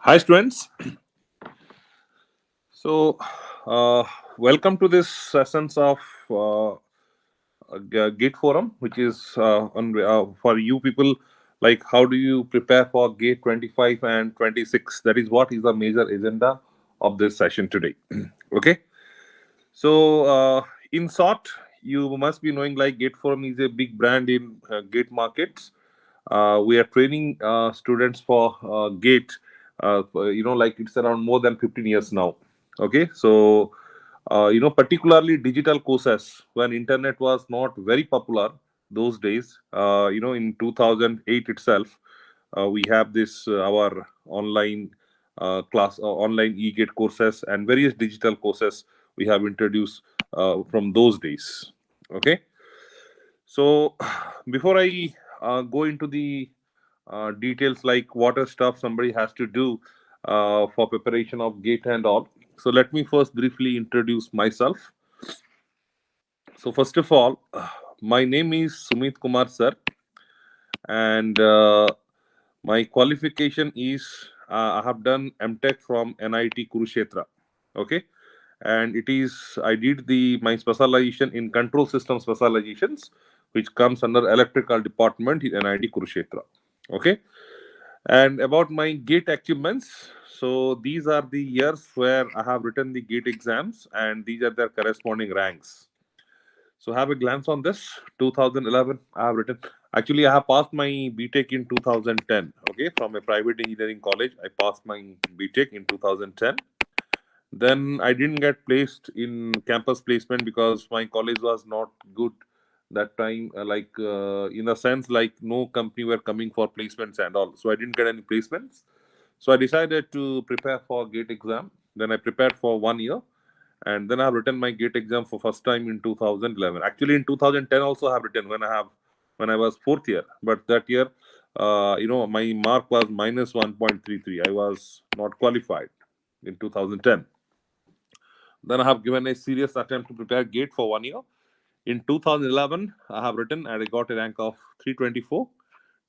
Hi, students. So, uh, welcome to this sessions of Gate Forum, which is for you people. Like, how do you prepare for Gate 25 and 26? That is what is the major agenda of this session today. Okay. So, in short, you must be knowing like Gate Forum is a big brand in Gate markets. We are training students for Gate. Like it's around more than 15 years now. Okay, so particularly digital courses when internet was not very popular those days. In 2008 itself, we have this our online online e-gate courses and various digital courses we have introduced from those days. Okay, so before I go into the details like what are stuff somebody has to do for preparation of gate and all, so let me first briefly introduce myself. So first of all, my name is Sumit Kumar sir, and my qualification is I have done MTech from NIT Kurukshetra. Okay, and it is I did the my specialization in control system specializations, which comes under electrical department in NIT Kurukshetra. Okay, and about my gate achievements. So these are the years where I have written the gate exams, and these are their corresponding ranks. So have a glance on this. 2011, I have written. Actually, I have passed my BTech in 2010. Okay, from a private engineering college, I passed my BTech in 2010. Then I didn't get placed in campus placement because my college was not good that time. In a sense, like no company were coming for placements and all. So I didn't get any placements. So I decided to prepare for GATE exam. Then I prepared for 1 year, and then I have written my GATE exam for first time in 2011. Actually, in 2010 also I have written when I was fourth year. But that year, my mark was minus 1.33. I was not qualified in 2010. Then I have given a serious attempt to prepare GATE for 1 year. In 2011, I have written and I got a rank of 324.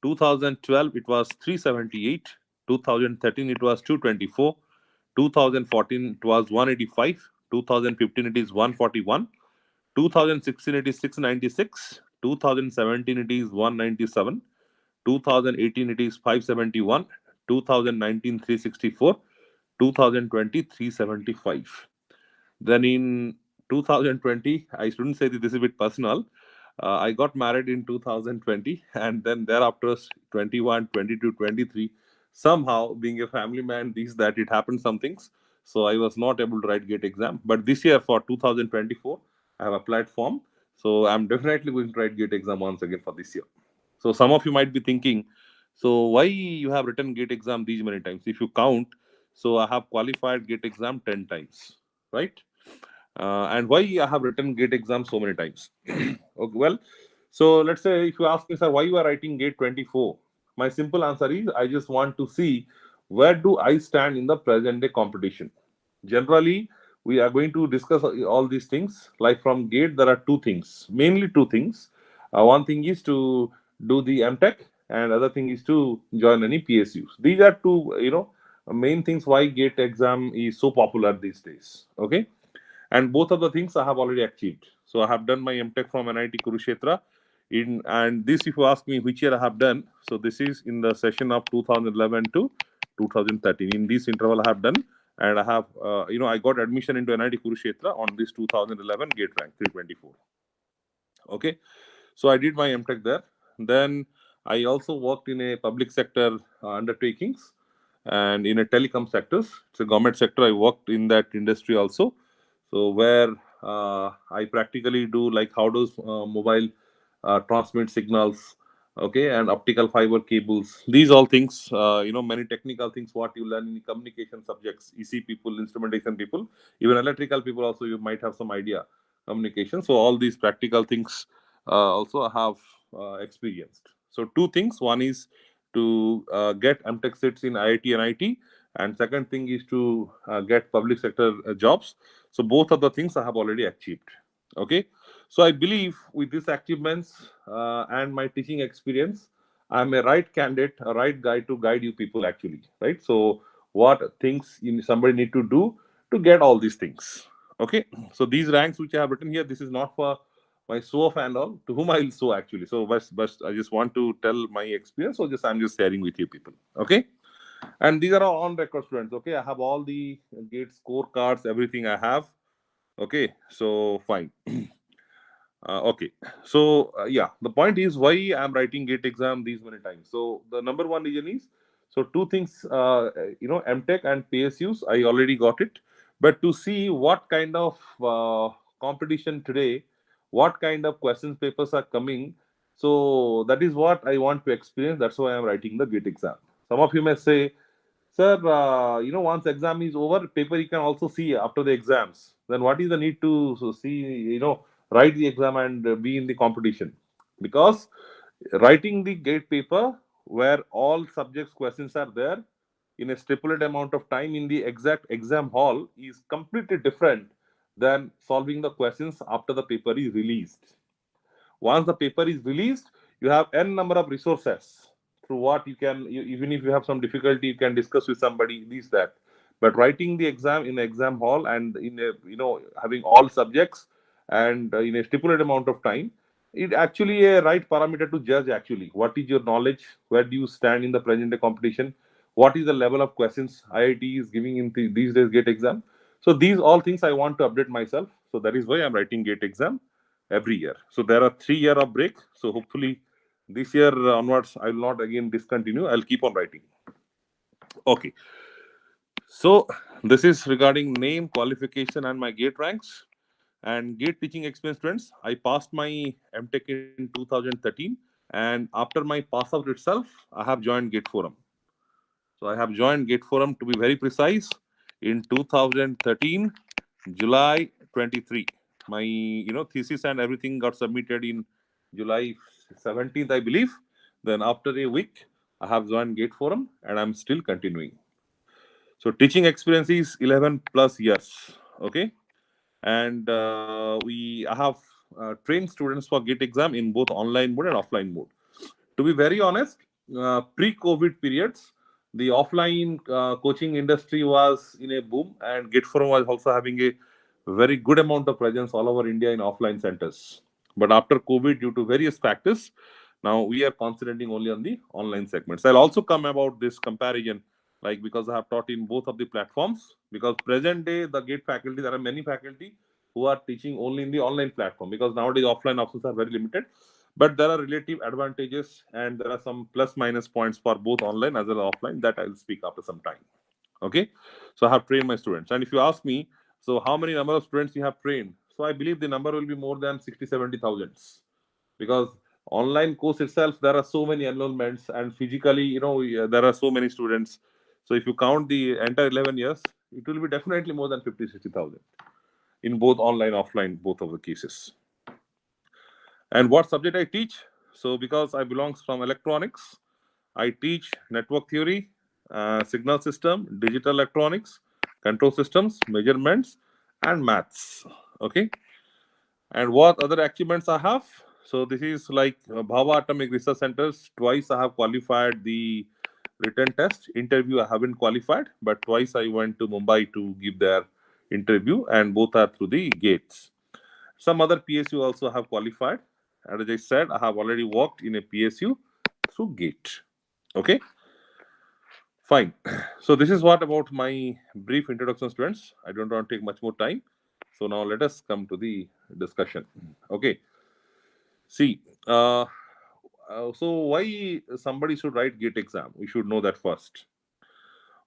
2012, it was 378. 2013, it was 224. 2014, it was 185. 2015, it is 141. 2016, it is 696. 2017, it is 197. 2018, it is 571. 2019, 364. 2020, 375. Then in 2020, I shouldn't say that this is a bit personal. I got married in 2020, and then thereafter 21, 22, 23. Somehow, being a family man, these that it happened some things. So I was not able to write GATE exam. But this year for 2024, I have applied form. So I'm definitely going to write GATE exam once again for this year. So some of you might be thinking, so why you have written GATE exam these many times? If you count, so I have qualified GATE exam 10 times, right? And why I have written GATE exam so many times. Okay, well, so let's say if you ask me, sir, why you are writing GATE 24? My simple answer is I just want to see where do I stand in the present day competition. Generally, we are going to discuss all these things. Like from GATE, there are two things, mainly two things. One thing is to do the MTech, and other thing is to join any PSUs. These are two, main things why GATE exam is so popular these days. Okay, and both of the things I have already achieved. So I have done my MTech from NIT Kurukshetra. And this, if you ask me which year I have done, so this is in the session of 2011 to 2013. In this interval, I have done, and I have, I got admission into NIT Kurukshetra on this 2011 gate rank 324. Okay, so I did my MTech there. Then I also worked in a public sector undertakings and in a telecom sectors. It's a government sector. I worked in that industry also. So where I practically do like how does mobile transmit signals, okay, and optical fiber cables. These all things, many technical things what you learn in communication subjects, EC people, instrumentation people, even electrical people also you might have some idea communication. So all these practical things also I have experienced. So two things. One is to get MTech seats in IIT and IT, and second thing is to get public sector jobs. So both of the things I have already achieved. Okay, so I believe with these achievements and my teaching experience, I'm a right candidate, a right guy to guide you people actually, right? So what things somebody need to do to get all these things. Okay, so these ranks which I have written here, this is not for my show off and all, to whom I'll show actually. So but I just want to tell my experience, so just I'm just sharing with you people. Okay, and these are all on record, students. Okay, I have all the gate scorecards, everything I have. Okay, so fine. Okay, so yeah, the point is why I'm writing gate exam these many times. So the number one reason is, so two things, MTech and PSUs, I already got it, but to see what kind of competition today, what kind of questions papers are coming, so that is what I want to experience. That's why I'm writing the gate exam. Some of you may say, sir, once exam is over, paper you can also see after the exams. Then what is the need to see, write the exam and be in the competition? Because writing the gate paper where all subjects questions are there in a stipulated amount of time in the exact exam hall is completely different than solving the questions after the paper is released. Once the paper is released, you have n number of resources through what even if you have some difficulty, you can discuss with somebody, this, that. But writing the exam in the exam hall and in a, having all subjects and in a stipulated amount of time, it actually a right parameter to judge actually. What is your knowledge? Where do you stand in the present day competition? What is the level of questions IIT is giving in these days GATE exam? So these all things I want to update myself. So that is why I'm writing GATE exam every year. So there are 3 year of break. So hopefully this year onwards, I will not again discontinue. I'll keep on writing. Okay. So this is regarding name, qualification, and my gate ranks and gate teaching experience, friends. I passed my MTech in 2013, and after my pass out itself, I have joined Gate Forum. So I have joined Gate Forum, to be very precise, in 2013, July 23. My thesis and everything got submitted in July 17th, I believe. Then after a week, I have joined Gate Forum and I'm still continuing. So teaching experience is 11 plus years. Okay, and we I have trained students for GATE exam in both online mode and offline mode. To be very honest, pre-COVID periods, the offline coaching industry was in a boom, and GATE Forum was also having a very good amount of presence all over India in offline centers. But after COVID, due to various factors, now we are concentrating only on the online segments. I'll also come about this comparison, like because I have taught in both of the platforms. Because present day, the GATE faculty, there are many faculty who are teaching only in the online platform, because nowadays offline options are very limited. But there are relative advantages and there are some plus minus points for both online as well as offline that I'll speak after some time. Okay, so I have trained my students, and if you ask me, so how many number of students you have trained, so I believe the number will be more than 60 70 thousands, because online course itself there are so many enrollments, and physically there are so many students. So if you count the entire 11 years, it will be definitely more than 50 60,000 in both online offline, both of the cases. And what subject I teach? So because I belongs from electronics, I teach network theory, signal system, digital electronics, control systems, measurements, and maths. Okay. And what other achievements I have? So this is like Bhava Atomic Research Centers. Twice I have qualified the written test. Interview I haven't qualified, but twice I went to Mumbai to give their interview, and both are through the gates. Some other PSU also have qualified. And as I said, I have already worked in a PSU through GATE. Okay, fine. So this is what about my brief introduction, students. I don't want to take much more time. So now let us come to the discussion. Okay, see, so why somebody should write GATE exam? We should know that first.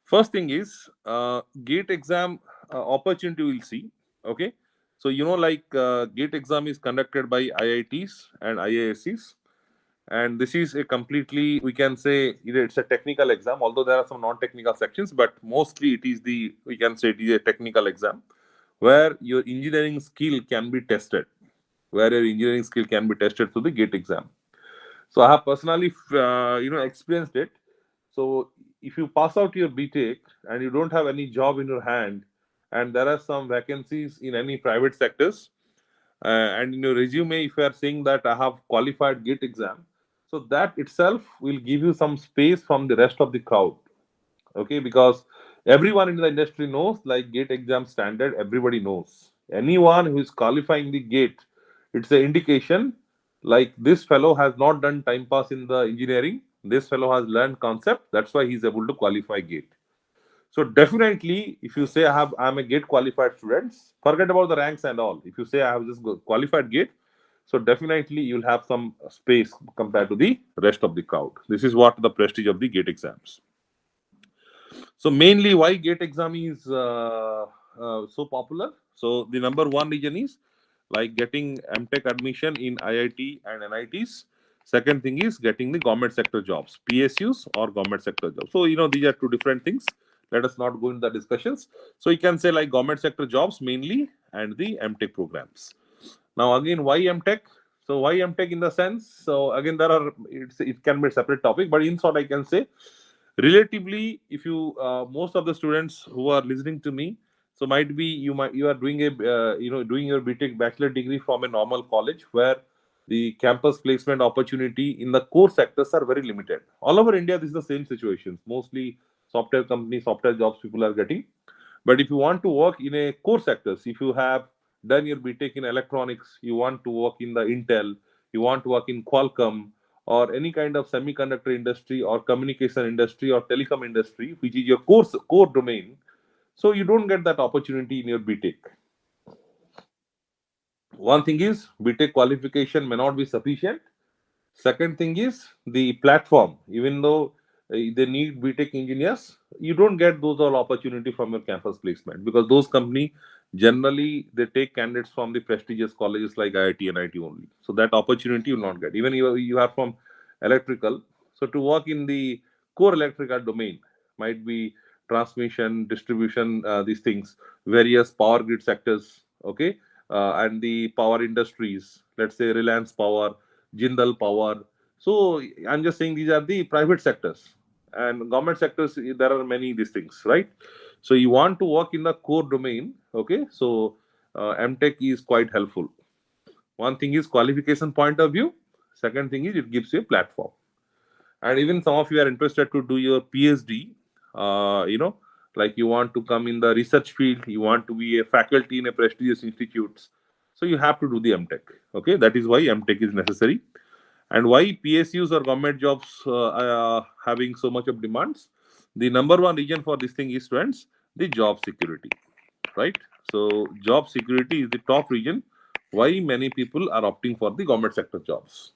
First thing is GATE exam opportunity we'll see. Okay, so like GATE exam is conducted by IITs and IIScs, and this is a completely, we can say, it's a technical exam, although there are some non-technical sections, but mostly it is the, we can say, it is a technical exam where your engineering skill can be tested, where your engineering skill can be tested through the GATE exam. So I have personally experienced it. So if you pass out your BTech and you don't have any job in your hand, and there are some vacancies in any private sectors, and in your resume, if you are saying that I have qualified GATE exam, so that itself will give you some space from the rest of the crowd. Okay, because Everyone in the industry knows, like gate exam standard, everybody knows. Anyone who is qualifying the gate, it's an indication like this fellow has not done time pass in the engineering. This fellow has learned concept. That's why he's able to qualify gate. So definitely, if you say I'm a gate qualified students, forget about the ranks and all. If you say I have just qualified gate, so definitely you'll have some space compared to the rest of the crowd. This is what the prestige of the gate exams. So mainly, why GATE exam is so popular? So the number one reason is like getting MTech admission in IIT and NITs. Second thing is getting the government sector jobs, PSUs or government sector jobs. So these are two different things. Let us not go into the discussions. So you can say like government sector jobs mainly and the MTech programs. Now again, why MTech? So why MTech in the sense? So again, it can be a separate topic, but in short, I can say relatively, if you most of the students who are listening to me, so might you are doing a doing your BTech bachelor degree from a normal college where the campus placement opportunity in the core sectors are very limited. All over India, this is the same situation. Mostly software companies, software jobs people are getting. But if you want to work in a core sectors, if you have done your BTech in electronics, you want to work in the Intel, you want to work in Qualcomm or any kind of semiconductor industry or communication industry or telecom industry, which is your core domain, so you don't get that opportunity in your BTech. One thing is BTech qualification may not be sufficient. Second thing is the platform. Even though they need BTech engineers, you don't get those all opportunity from your campus placement because those company generally they take candidates from the prestigious colleges like IIT and IT only. So that opportunity you will not get. Even you are from electrical, so to work in the core electrical domain might be transmission, distribution, these things, various power grid sectors, okay, and the power industries. Let's say Reliance Power, Jindal Power. So I'm just saying these are the private sectors and government sectors. There are many these things, right? So you want to work in the core domain, okay? So MTech is quite helpful. One thing is qualification point of view. Second thing is it gives you a platform. And even some of you are interested to do your PhD. Like you want to come in the research field, you want to be a faculty in a prestigious institutes. So you have to do the MTech. Okay, that is why MTech is necessary. And why PSUs or government jobs are having so much of demands? The number one reason for this thing is, friends, the job security, right? So job security is the top reason why many people are opting for the government sector jobs.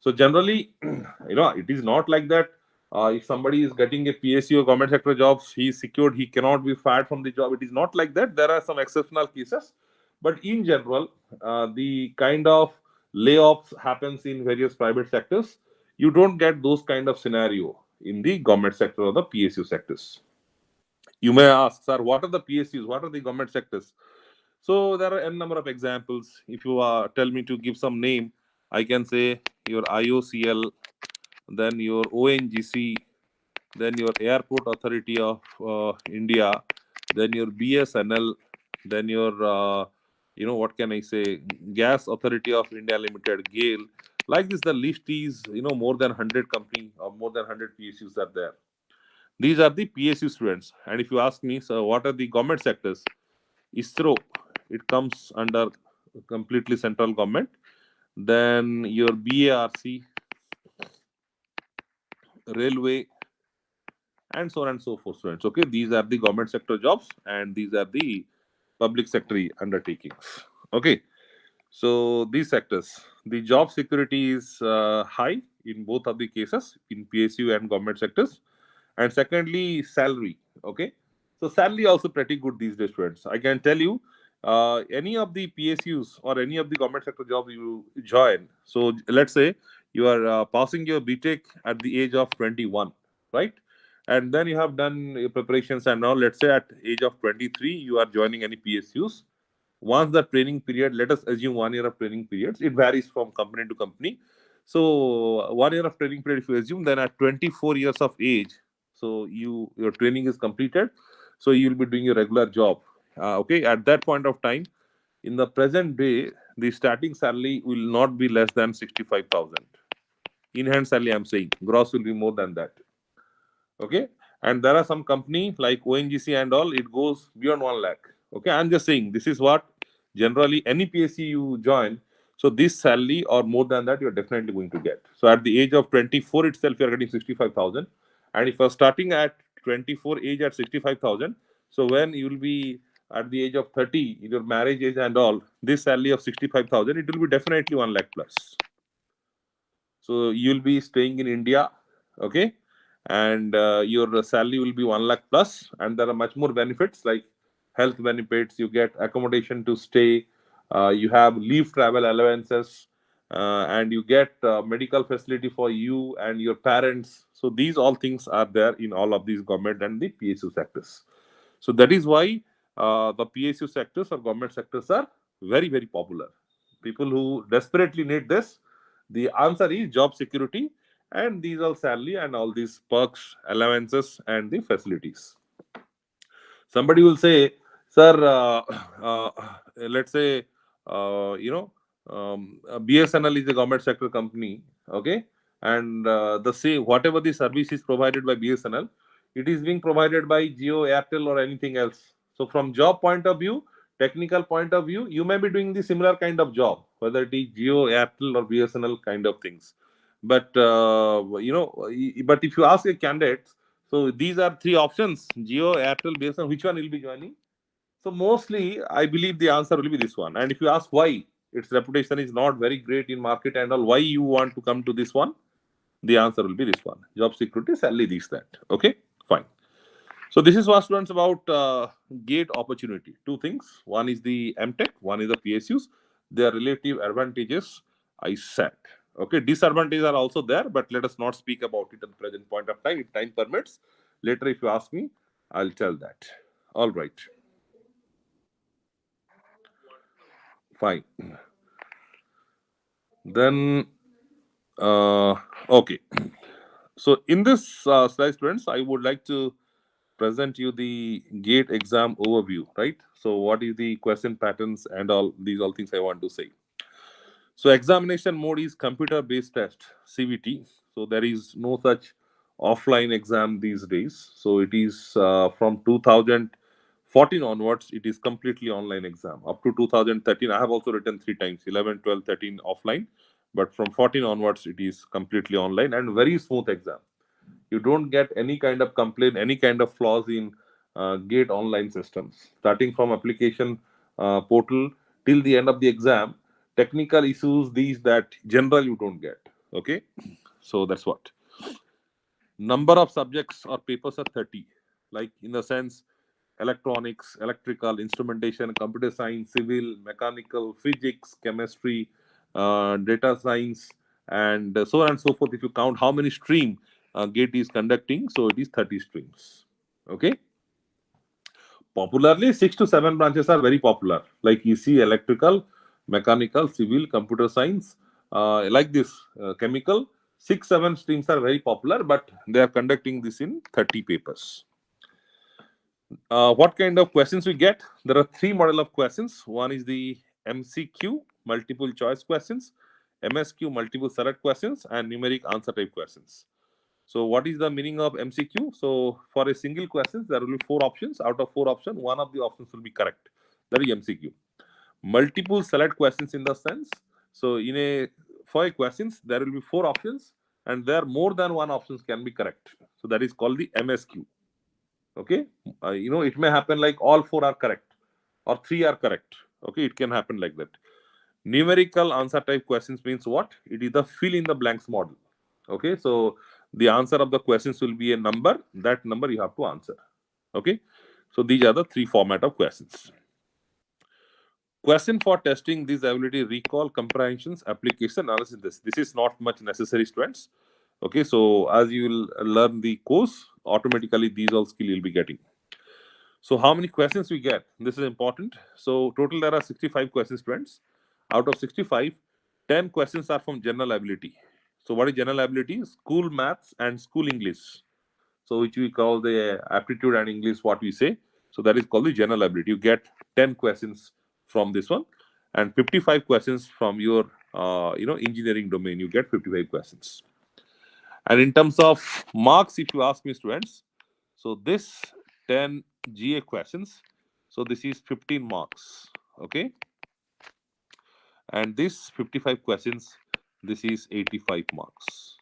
So generally, it is not like that. If somebody is getting a PSU or government sector jobs, he is secured. He cannot be fired from the job. It is not like that. There are some exceptional cases, but in general, the kind of layoffs happens in various private sectors. You don't get those kind of scenario in the government sector or the PSU sectors. You may ask, sir, what are the PSUs? What are the government sectors? So there are n number of examples. If you tell me to give some name, I can say your IOCL, then your ONGC, then your Airport Authority of India, then your BSNL, then your what can I say, Gas Authority of India Limited, GAIL. Like this, the list is more than 100 company or more than 100 PSUs are there. These are the PSU students. And if you ask me, so what are the government sectors? ISRO, it comes under completely central government. Then your BARC, railway, and so on and so forth, students. Okay, these are the government sector jobs, and these are the public sector undertakings. Okay, so these sectors, the job security is high in both of the cases in PSU and government sectors. And secondly, salary. Okay, so salary also pretty good these days, students. I can tell you, any of the PSUs or any of the government sector jobs you join. So let's say you are passing your BTech at the age of 21, right? And then you have done your preparations, and now let's say at age of 23 you are joining any PSUs. Once the training period, let us assume 1 year of training periods, it varies from company to company. So 1 year of training period if you assume, then at 24 years of age, so your training is completed, so you will be doing your regular job. Okay, at that point of time, in the present day, the starting salary will not be less than 65,000 in hand salary. I'm saying gross will be more than that. Okay, And there are some company like ONGC and all, it goes beyond 1 lakh. Okay, I'm just saying this is what generally any PSC you join. So this salary or more than that, you're definitely going to get. So at the age of 24 itself, you're getting 65,000. And if you're starting at 24 age at 65,000, so when you will be at the age of 30, in your marriage age and all, this salary of 65,000, it will be definitely 1 lakh plus. So you'll be staying in India, okay, and your salary will be 1 lakh plus, and there are much more benefits like health benefits. You get accommodation to stay, you have leave travel allowances, and you get medical facility for you and your parents. So these all things are there in all of these government and the PSU sectors. So that is why the PSU sectors or government sectors are very, very popular. People who desperately need this, the answer is job security, and these are salary and all these perks, allowances, and the facilities. Somebody will say, sir, let's say, BSNL is a government sector company, okay, and the say whatever the service is provided by BSNL, it is being provided by Geo, Airtel, or anything else. So from job point of view, technical point of view, you may be doing the similar kind of job, whether it is Geo, Airtel, or BSNL kind of things. But but if you ask a candidate, so these are three options: Geo, Airtel, BSNL. Which one will be joining? So mostly, I believe the answer will be this one. And if you ask why, its reputation is not very great in market and all, why you want to come to this one? The answer will be this one: job security, salary, this that. Okay, fine. So this is what students about gate opportunity. Two things: one is the MTech, one is the PSUs. Their relative advantages I said. Okay, disadvantages are also there, but let us not speak about it at the present point of time. If time permits, later if you ask me, I'll tell that. All right, fine. Then okay. So in this slide, students, I would like to present you the GATE exam overview, right? So what is the question patterns and all these all things I want to say. So examination mode is computer based test, CVT. So there is no such offline exam these days. So it is from 2014 onwards, it is completely online exam. Up to 2013, I have also written three times: 11, 12, 13 offline. But from 14 onwards, it is completely online and very smooth exam. You don't get any kind of complaint, any kind of flaws in gate online systems, starting from application portal till the end of the exam. Technical issues, these that general you don't get. Okay, so that's what. Number of subjects or papers are 30, like in the sense electronics, electrical, instrumentation, computer science, civil, mechanical, physics, chemistry, data science, and so on and so forth. If you count how many stream gate is conducting, so it is 30 streams. Okay, popularly 6 to 7 branches are very popular, like EC, electrical, mechanical, civil, computer science, like this, chemical. 6 7 streams are very popular, but they are conducting this in 30 papers. What kind of questions we get? There are three model of questions. One is the MCQ, multiple choice questions, MSQ, multiple select questions, and numeric answer type questions. So what is the meaning of MCQ? So for a single question, there will be four options. Out of four options, one of the options will be correct. That is MCQ. Multiple select questions in the sense. So in a for a questions, there will be four options, and there more than one options can be correct. So that is called the MSQ. Okay, it may happen like all four are correct or three are correct. Okay, it can happen like that. Numerical answer type questions means what? It is the fill in the blanks model. Okay, so the answer of the questions will be a number. That number you have to answer. Okay, so these are the three format of questions. Question for testing this ability: recall, comprehensions, application, analysis. This is not much necessary, students. Okay, so as you will learn the course, automatically these all skill you'll be getting. So how many questions we get? This is important. So total there are 65 questions, students. Out of 65, 10 questions are from general ability. So what is general ability? School maths and school English. So which we call the aptitude and English, what we say. So that is called the general ability. You get 10 questions from this one, and 55 questions from your engineering domain. You get 55 questions. And in terms of marks, if you ask me, students, So this 10 GA questions. So this is 15 marks. Okay. And this 55 questions, this is 85 marks.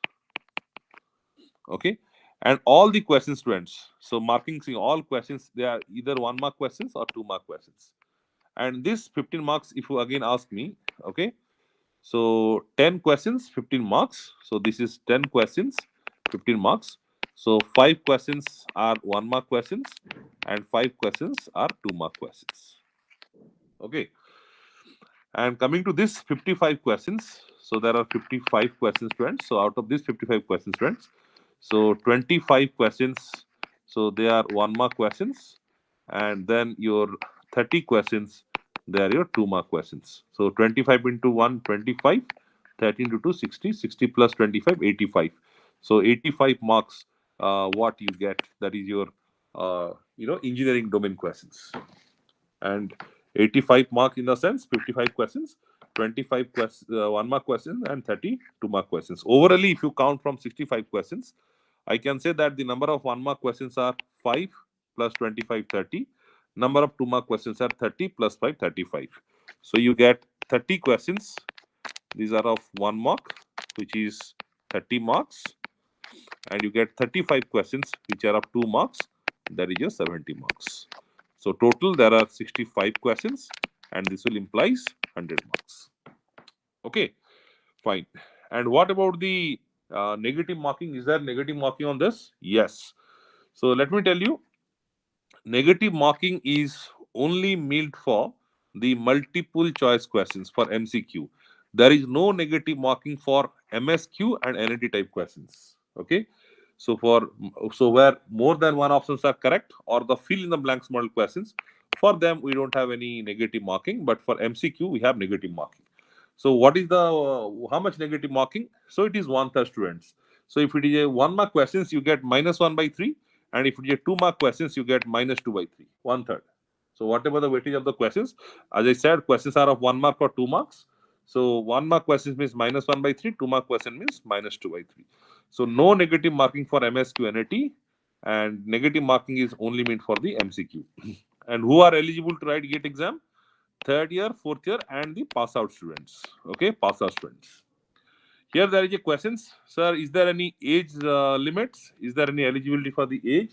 Okay. And all the questions, students. So marking, see, all questions, they are either 1 mark questions or 2 mark questions. And this 15 marks, if you again ask me, okay. So 10 questions, 15 marks. So this is 10 questions, 15 marks. So 5 questions are 1 mark questions and 5 questions are 2 mark questions. Okay. And coming to this 55 questions, so there are 55 questions, friends. So out of these 55 questions, friends, so 25 questions, so they are 1 mark questions, and then your 30 questions, they are your 2 mark questions. So 25 into 1, 25, 30 into 2, 60, 60 plus 25, 85. So 85 marks, what you get, that is your, engineering domain questions. And 85 marks in the sense 55 questions, 25 1 mark questions, and 30 2 mark questions. Overally, if you count from 65 questions, I can say that the number of 1 mark questions are 5 plus 25 30. Number of 2 mark questions are 30 plus 5 35. So you get 30 questions. These are of 1 mark, which is 30 marks, and you get 35 questions which are of 2 marks, that is your 70 marks. So total there are 65 questions, and this will implies 100 marks. Okay, fine. And what about the negative marking? Is there negative marking on this? Yes. So let me tell you, negative marking is only meant for the multiple choice questions for MCQ. There is no negative marking for MSQ and NAT type questions. Okay. So for so where more than one options are correct or the fill in the blanks model questions, for them we don't have any negative marking, but for MCQ we have negative marking. So what is the how much negative marking? So it is 1/3 students. So if it is a 1 mark questions, you get -1/3, and if it is a 2 mark questions, you get -2/3, 1/3. So whatever the weightage of the questions, as I said, questions are of 1 mark or 2 marks. So 1 mark questions means -1/3, 2 mark question means -2/3. So no negative marking for MSQ NAT, and negative marking is only meant for the MCQ. And who are eligible to write GATE exam? Third year, fourth year, and the pass out students. Okay, pass out students. Here there is a questions, sir. Is there any age limits? Is there any eligibility for the age?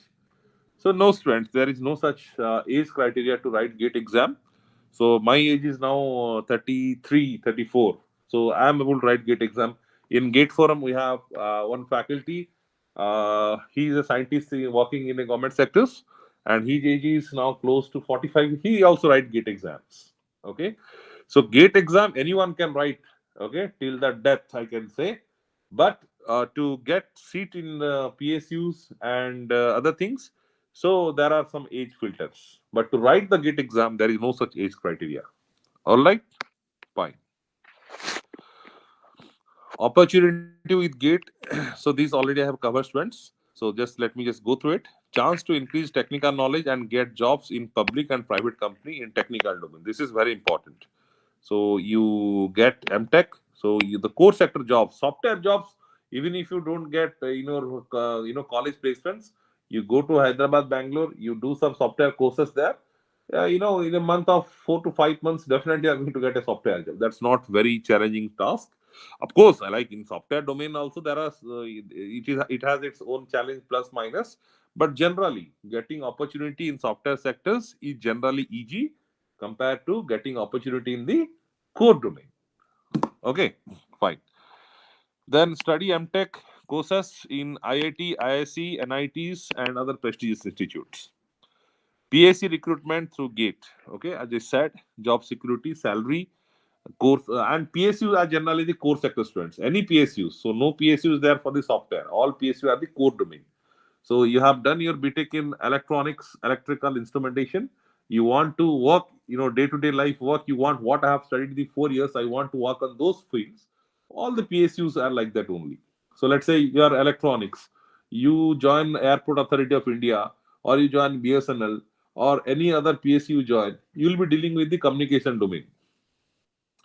So no students, there is no such age criteria to write GATE exam. So my age is now 33, 34. So I am able to write GATE exam. In GATE forum, we have one faculty. He is a scientist working in the government sectors, and his age is now close to 45. He also write GATE exams. Okay. So GATE exam, anyone can write, okay, till the death, I can say. But to get seat in PSUs and other things, so there are some age filters. But to write the GATE exam, there is no such age criteria. All right, fine. Opportunity with GATE. So these already I have covered, students. So just let me just go through it. Chance to increase technical knowledge and get jobs in public and private company in technical domain. This is very important. So you get MTech. So the core sector jobs, software jobs. Even if you don't get college placements, you go to Hyderabad, Bangalore. You do some software courses there. In a month of 4 to 5 months, definitely I'm going to get a software job. That's not very challenging task. Of course, I like in software domain also there are it has its own challenge plus minus, but generally getting opportunity in software sectors is generally easy compared to getting opportunity in the core domain. Okay, fine. Then study MTech courses in IIT, IIC, NITs, and other prestigious institutes. PAC recruitment through GATE. Okay, as I said, job security, salary, course, and PSUs are generally the core sector students. Any PSUs, so no PSUs there for the software. All PSU are the core domain. So you have done your BTech in electronics, electrical instrumentation. You want to work, day-to-day life work. You want what I have studied the 4 years. I want to work on those fields. All the PSUs are like that only. So let's say you are electronics. You join Airport Authority of India, or you join BSNL, or any other PSU you join. You will be dealing with the communication domain.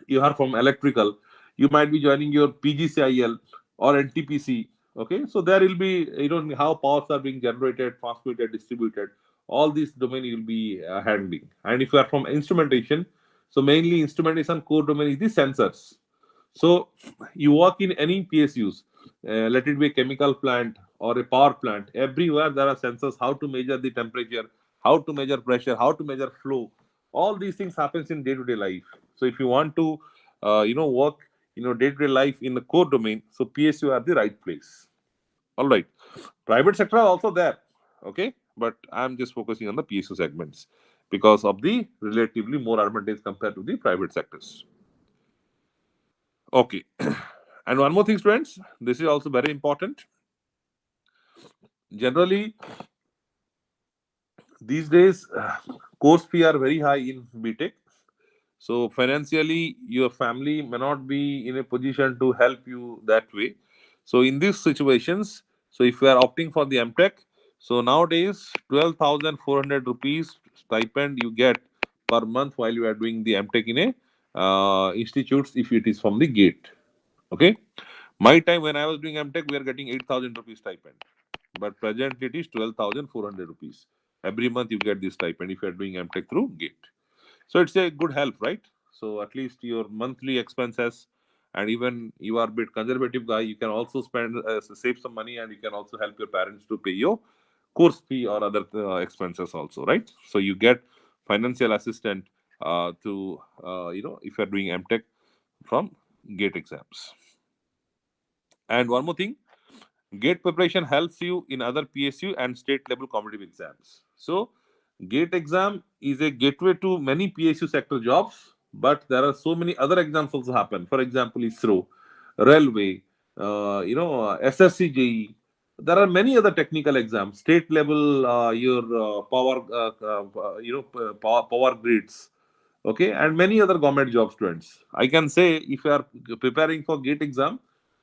You are from electrical, you might be joining your PGCIL or NTPC Okay, so there will be, how powers are being generated, transmitted, distributed. All these domain you will be handling. And if you are from instrumentation, so mainly instrumentation core domain is the sensors. So you work in any PSUs, let it be a chemical plant or a power plant. Everywhere there are sensors. How to measure the temperature, how to measure pressure, how to measure flow. All these things happens in day-to-day life. So if you want to, work, day-to-day life in the core domain, so PSU are the right place. All right. Private sector are also there. Okay. But I'm just focusing on the PSU segments because of the relatively more advantage compared to the private sectors. Okay. And one more thing, students, this is also very important. Generally, these days, course fee are very high in BTech. So financially, your family may not be in a position to help you that way. So in these situations, so if you are opting for the MTech, so nowadays 12,400 rupees stipend you get per month while you are doing the MTech in a institutes if it is from the gate. Okay. My time when I was doing MTech, we are getting 8,000 rupees stipend. But presently it is 12,400 rupees. Every month you get this stipend if you are doing MTech through gate. So it's a good help, right? So at least your monthly expenses, and even you are a bit conservative guy, you can also spend save some money, and you can also help your parents to pay your course fee or other expenses also, right? So you get financial assistant to if you are doing MTech from gate exams. And one more thing, GATE preparation helps you in other PSU and state level competitive exams. So, GATE exam is a gateway to many PSU sector jobs, but there are so many other exams also happen. For example, ISRO, Railway, SSC. There are many other technical exams, state level, your power, power grids, okay, and many other government job students. I can say if you are preparing for GATE exam,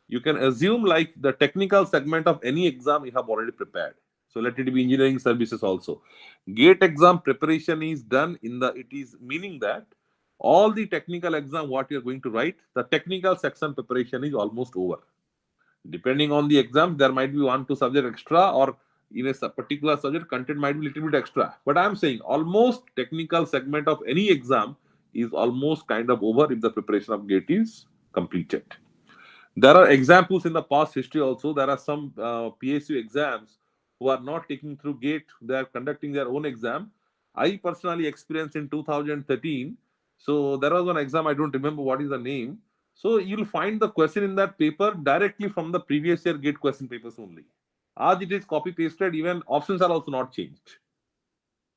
you can assume like the technical segment of any exam you have already prepared. So let it be engineering services also. GATE exam preparation is done in the, it is meaning that all the technical exam what you are going to write, the technical section preparation is almost over. Depending on the exam, there might be one two subject extra, or in a particular subject content might be little bit extra. But I'm saying almost technical segment of any exam is almost kind of over if the preparation of GATE is completed. There are examples in the past history also. There are some PSU exams who are not taking through GATE. They are conducting their own exam. I personally experienced in 2013. So there was one exam, I don't remember what is the name. So you'll find the question in that paper directly from the previous year GATE question papers only. As it is copy pasted, even options are also not changed.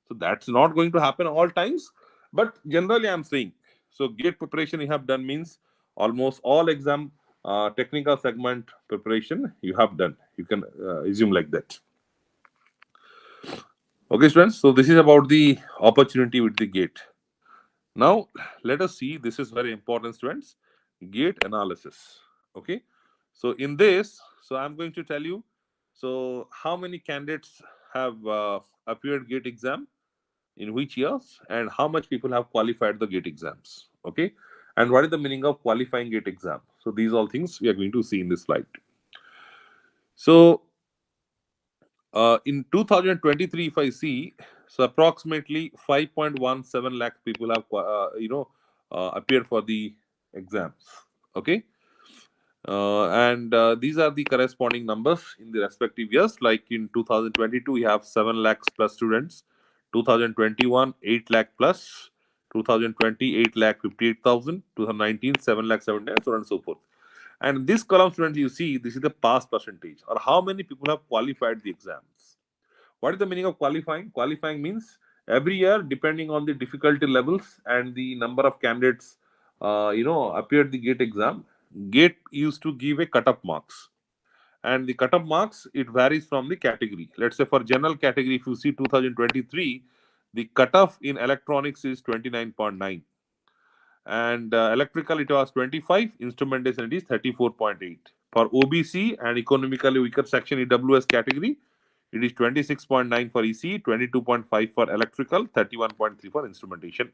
So that's not going to happen all times. But generally, I'm saying, so GATE preparation you have done means almost all exam technical segment preparation you have done. You can assume like that. Okay, students. So this is about the opportunity with the GATE. Now, let us see. This is very important, students. GATE analysis. Okay. So in this, so I'm going to tell you. So how many candidates have appeared GATE exam, in which years, and how much people have qualified the GATE exams. Okay. And what is the meaning of qualifying GATE exam? So these all things we are going to see in this slide. So in 2023, if I see, so approximately 5.17 lakh people have, appeared for the exams. Okay. And these are the corresponding numbers in the respective years. Like in 2022, we have 7 lakhs plus students. 2021, 8 lakh plus. 2020, 8 lakh 58,000. 2019, 7 lakh 79, so on and so forth. And this column, students, you see, this is the pass percentage, or how many people have qualified the exams. What is the meaning of qualifying? Qualifying means every year, depending on the difficulty levels and the number of candidates, appeared the GATE exam. GATE used to give a cut-off marks, and the cut-off marks it varies from the category. Let's say for general category, if you see 2023, the cutoff in electronics is 29.9, and electrical it was 25, instrumentation it is 34.8. For OBC and economically weaker section EWS category, it is 26.9 for EC, 22.5 for electrical, 31.3 for instrumentation.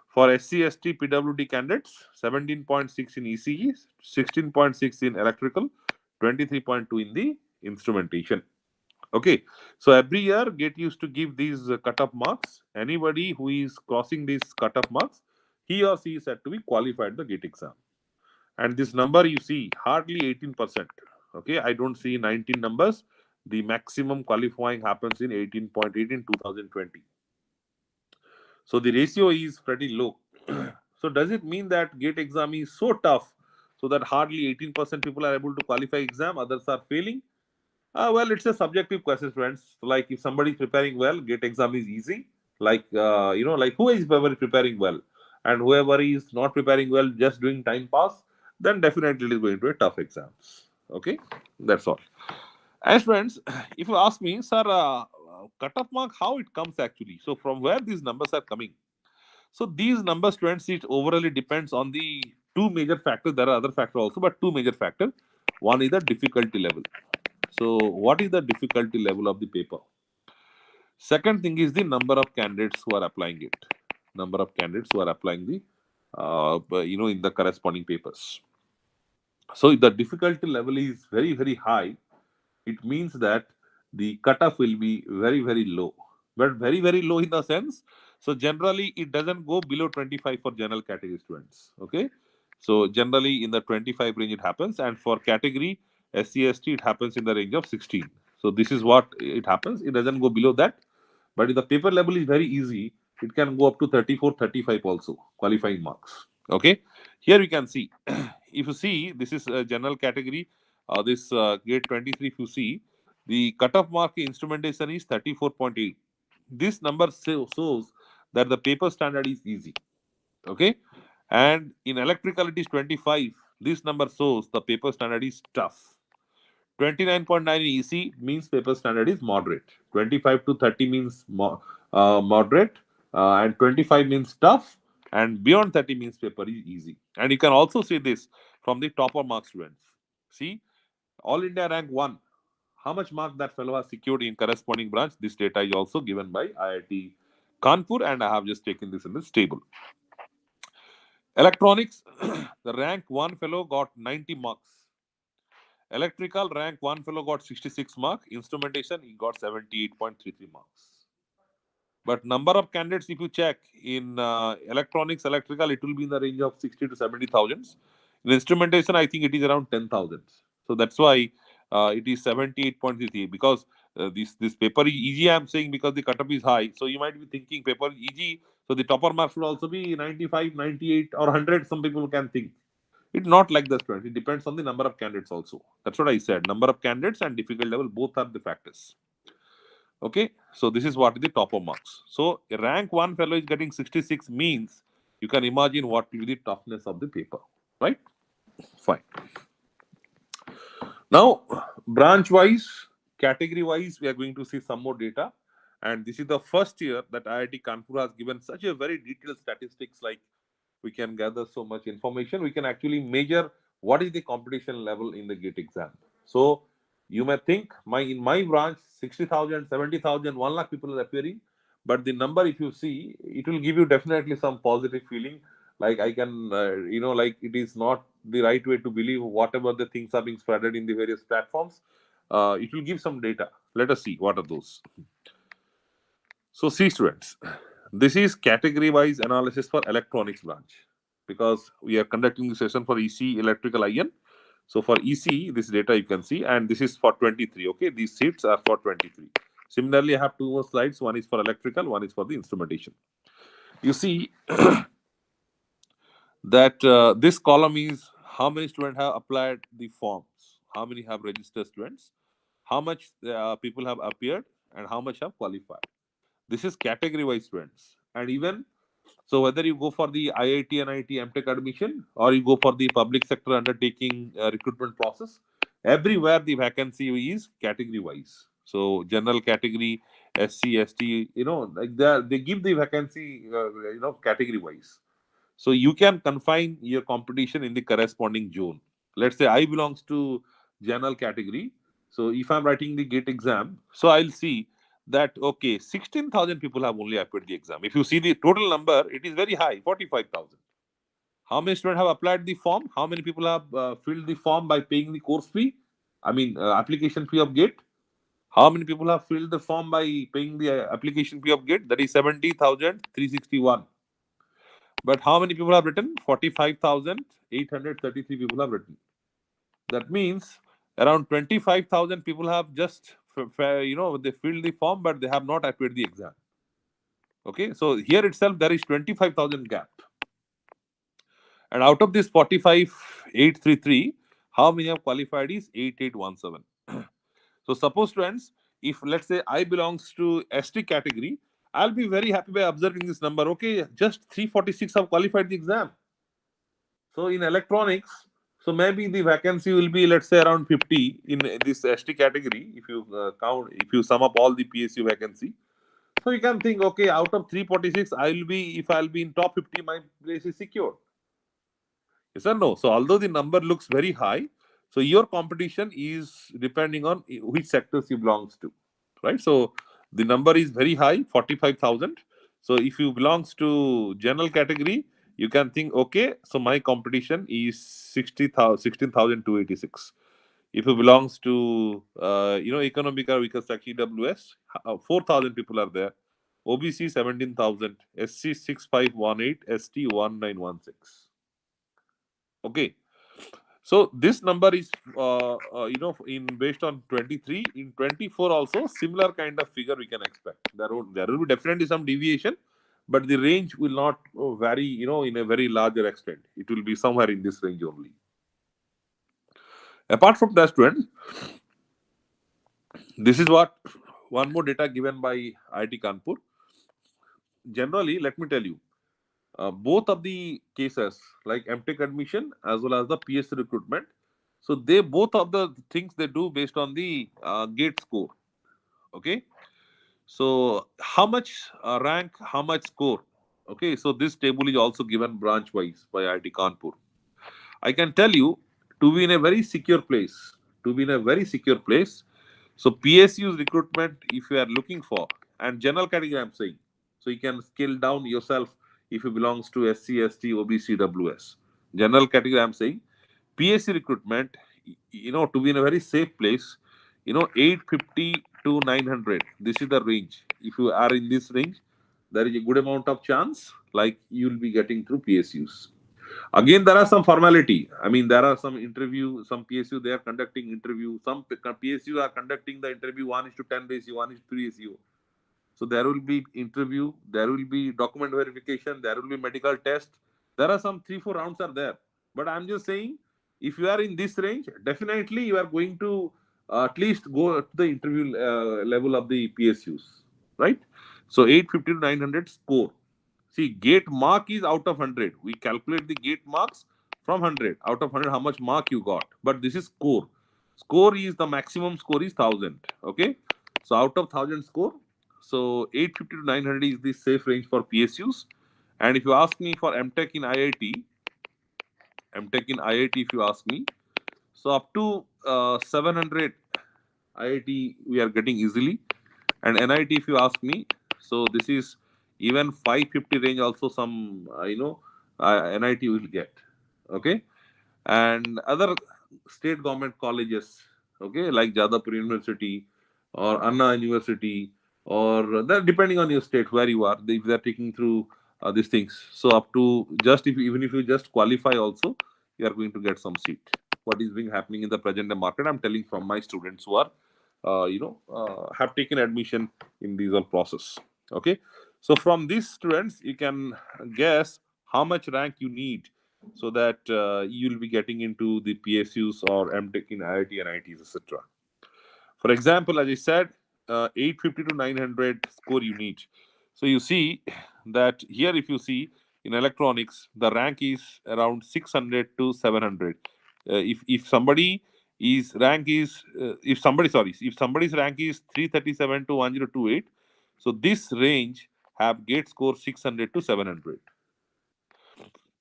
For SC, ST, PWD candidates, 17.6 in ECE, 16.6 in electrical, 23.2 in the instrumentation. Okay, so every year GATE used to give these cut-off marks. Anybody who is crossing these cut-off marks, he or she is said to be qualified the GATE exam. And this number you see hardly 18%. Okay, I don't see 19 numbers. The maximum qualifying happens in 18.8 in 2020. So the ratio is pretty low. So does it mean that GATE exam is so tough so that hardly 18% people are able to qualify exam, others are failing? Well, it's a subjective question, friends. Like if somebody is preparing well, GATE exam is easy. Like like who is preparing well, and whoever is not preparing well, just doing time pass, then definitely it is going to be a tough exam. Okay, that's all. As friends, if you ask me, sir, cut-off mark, how it comes actually? So from where these numbers are coming? So these numbers, students, it overall depends on the two major factors. There are other factors also, but two major factors. One is the difficulty level. So what is the difficulty level of the paper? Second thing is the number of candidates who are applying it. Number of candidates who are applying the, in the corresponding papers. So if the difficulty level is very, very high, it means that the cutoff will be very, very low. But very, very low in the sense, so generally it doesn't go below 25 for general category students. Okay. So generally in the 25 range it happens, and for category SC/ST it happens in the range of 16. So this is what it happens. It doesn't go below that. But if the paper level is very easy, it can go up to 34, 35 also, qualifying marks. Okay. Here we can see, if you see, this is a general category, this grade 23, if you see, the cutoff mark instrumentation is 34.8. This number shows that the paper standard is easy. Okay. And in electrical, it is 25. This number shows the paper standard is tough. 29.9 in EC means paper standard is moderate. 25 to 30 means moderate. And 25 means tough. And beyond 30 means paper is easy. And you can also see this from the topper mark students. See, All India rank 1. How much mark that fellow has secured in corresponding branch? This data is also given by IIT Kanpur, and I have just taken this in this table. Electronics, the rank 1 fellow got 90 marks. Electrical rank 1 fellow got 66 mark. Instrumentation he got 78.33 marks. But number of candidates, if you check in electronics, electrical, it will be in the range of 60 to 70 thousands. In instrumentation, I think it is around 10,000. So that's why it is 78.33, because this paper is easy. I'm saying because the cutoff is high. So you might be thinking paper is easy. So the topper mark should also be 95, 98, or 100. Some people can think. It's not like the student. It depends on the number of candidates also. That's what I said. Number of candidates and difficult level both are the factors. Okay. So this is what is the topper marks. So a rank 1 fellow is getting 66 means you can imagine what will be the toughness of the paper. Right? Fine. Now, branch wise, category wise, we are going to see some more data. And this is the first year that IIT Kanpur has given such a very detailed statistics, like we can gather so much information. We can actually measure what is the competition level in the GATE exam. So you may think in my branch 60,000, 70,000, 1 lakh people are appearing, but the number, if you see, it will give you definitely some positive feeling. Like I can, like it is not the right way to believe whatever the things are being spreaded in the various platforms. It will give some data. Let us see what are those. So, see, students, this is category wise analysis for electronics branch, because we are conducting the session for EC electrical IN. So, for EC, this data you can see, and this is for 23. Okay, these seats are for 23. Similarly, I have two more slides. One is for electrical, one is for the instrumentation. You see that this column is how many students have applied the forms, how many have registered students, how much people have appeared, and how much have qualified. This is category wise students. And even so, whether you go for the IIT and IIT MTech admission, or you go for the public sector undertaking recruitment process, everywhere the vacancy is category wise. So general category, SC, ST, like they give the vacancy, category wise. So you can confine your competition in the corresponding zone. Let's say I belongs to general category. So if I'm writing the GATE exam, so I'll see that okay, 16,000 people have only applied the exam. If you see the total number, it is very high, 45,000. How many students have applied the form? How many people have filled the form by paying the course fee? application fee of GATE. How many people have filled the form by paying the application fee of GATE? That is 70,361. But how many people have written? 45,833 people have written. That means around 25,000 people have just, they filled the form, but they have not appeared the exam. Okay, so here itself there is 25,000 gap. And out of this 45,833, how many have qualified is 8817. So suppose students, if let's say I belongs to ST category, I'll be very happy by observing this number. Okay, just 346 have qualified the exam. So in electronics, so maybe the vacancy will be, let's say, around 50 in this ST category. If you if you sum up all the PSU vacancy, so you can think, okay, out of 346, if I'll be in top 50, my place is secured. Yes or no? So although the number looks very high, so your competition is depending on which sectors you belongs to, right? So the number is very high, 45,000. So if you belongs to general category, you can think, okay, so my competition is 60,000, 16,286. If you belongs to economic or weaker section EWS, 4,000 people are there. OBC 17,000, SC 6518, ST 1916. Okay, so this number is in based on 23. In 24 also similar kind of figure we can expect. There will be definitely some deviation, but the range will not vary, in a very larger extent. It will be somewhere in this range only. Apart from that, students, this is what one more data given by IIT Kanpur. Generally, let me tell you, both of the cases, like MTech admission as well as the PSC recruitment, so they both of the things they do based on the GATE score. Okay, so how much rank, how much score? Okay, so this table is also given branch wise by IIT Kanpur. I can tell you, to be in a very secure place, to be in a very secure place. So PSU's recruitment, if you are looking for, and general category I'm saying, so you can scale down yourself if you belongs to SC, ST, OBC, WS. General category I'm saying, PSC recruitment, to be in a very safe place, 850 to 900. This is the range. If you are in this range, there is a good amount of chance like you'll be getting through PSUs. Again, there are some formality. There are some interview, some PSU they are conducting interview. Some PSU are conducting the interview 1:10 ratio, 1:3 ratio. So there will be interview, there will be document verification, there will be medical test. There are some 3-4 rounds are there. But I'm just saying, if you are in this range, definitely you are going to at least go to the interview level of the PSUs, right? So 850 to 900 score. See, gate mark is out of 100. We calculate the gate marks from 100. Out of 100, how much mark you got. But this is score. Score is the maximum score is 1000. Okay. So out of 1000 score, so 850 to 900 is the safe range for PSUs. And if you ask me for MTech in IIT, if you ask me, so up to 700 IIT we are getting easily. And NIT, if you ask me, so this is even 550 range also some, NIT will get. Okay. And other state government colleges, okay, like Jadavpur University or Anna University, or that depending on your state where you are, if they're taking through these things. So up to just if even if you just qualify also, you are going to get some seat. What is being happening in the present day market, I'm telling from my students who are have taken admission in these all process. Okay, so from these students you can guess how much rank you need so that you'll be getting into the PSUs or MTech in IIT and IITs, etc. For example, as I said, 850 to 900 score you need. So you see that here, if you see in electronics, the rank is around 600 to 700. If somebody is rank is if somebody sorry if somebody's rank is 337 to 1028, so this range have gate score 600 to 700,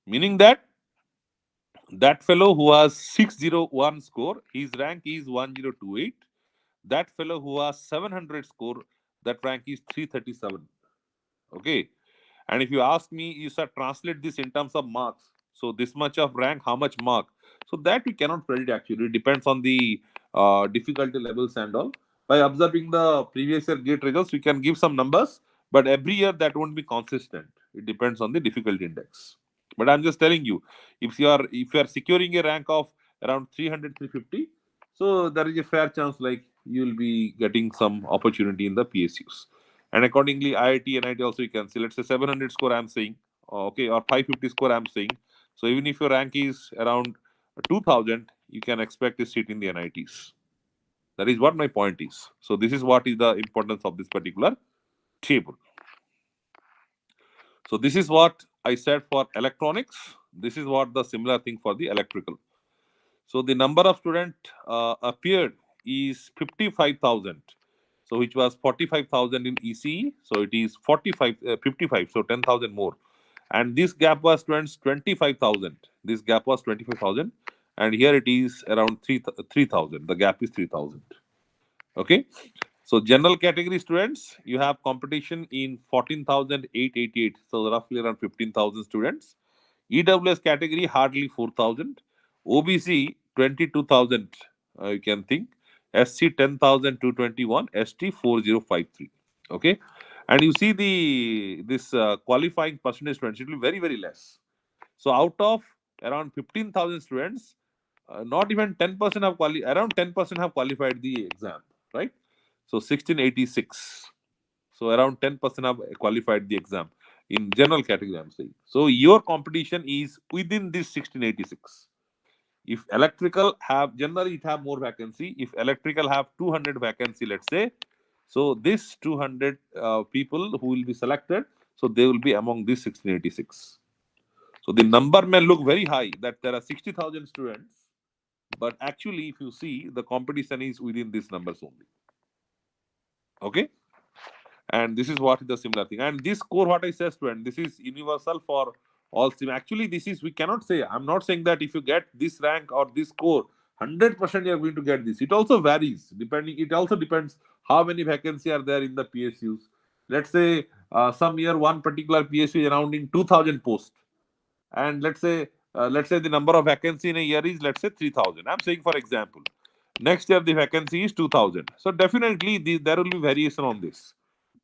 meaning that that fellow who has 601 score, his rank is 1028. That fellow who has 700 score, that rank is 337. Okay. And if you ask me, you start translate this in terms of marks. So this much of rank, how much mark? So that we cannot predict actually. It depends on the difficulty levels and all. By observing the previous year gate results, we can give some numbers, but every year that won't be consistent. It depends on the difficulty index. But I'm just telling you, if you are securing a rank of around 300, 350, so there is a fair chance like you'll be getting some opportunity in the PSUs. And accordingly, IIT and IIT also you can see. Let's say 700 score I'm saying, okay, or 550 score I'm saying. So even if your rank is around 2000, you can expect a seat in the NITs. That is what my point is. So this is what is the importance of this particular table. So this is what I said for electronics. This is what the similar thing for the electrical. So the number of student appeared is 55,000. So which was 45,000 in ECE. So it is 55, so 10,000 more. And this gap was students 25,000. This gap was 25,000. And here it is around 3,000. The gap is 3,000. Okay. So general category students, you have competition in 14,888. So roughly around 15,000 students. EWS category hardly 4,000. OBC 22,000. You can think. SC 10,221. ST 4053. Okay. And you see this qualifying percentage students, it will be very, very less. So out of around 15,000 students, not even 10% have around 10% have qualified the exam, right? So 1686. So around 10% have qualified the exam in general category, I'm saying. So your competition is within this 1686. If electrical have generally it have more vacancy. If electrical have 200 vacancy, let's say, so this 200 people who will be selected, so they will be among this 1686. So the number may look very high that there are 60,000 students, but actually, if you see, the competition is within these numbers only. Okay, and this is what is the similar thing. And this score, what I say, student, this is universal for all stream. Actually, this is we cannot say. I'm not saying that if you get this rank or this score, 100% you are going to get this. It also varies depending. It also depends how many vacancies are there in the PSUs. Let's say some year one particular PSU is around in 2,000 posts, and let's say the number of vacancy in a year is let's say 3,000. I'm saying for example, next year the vacancy is 2,000. So definitely there will be variation on this,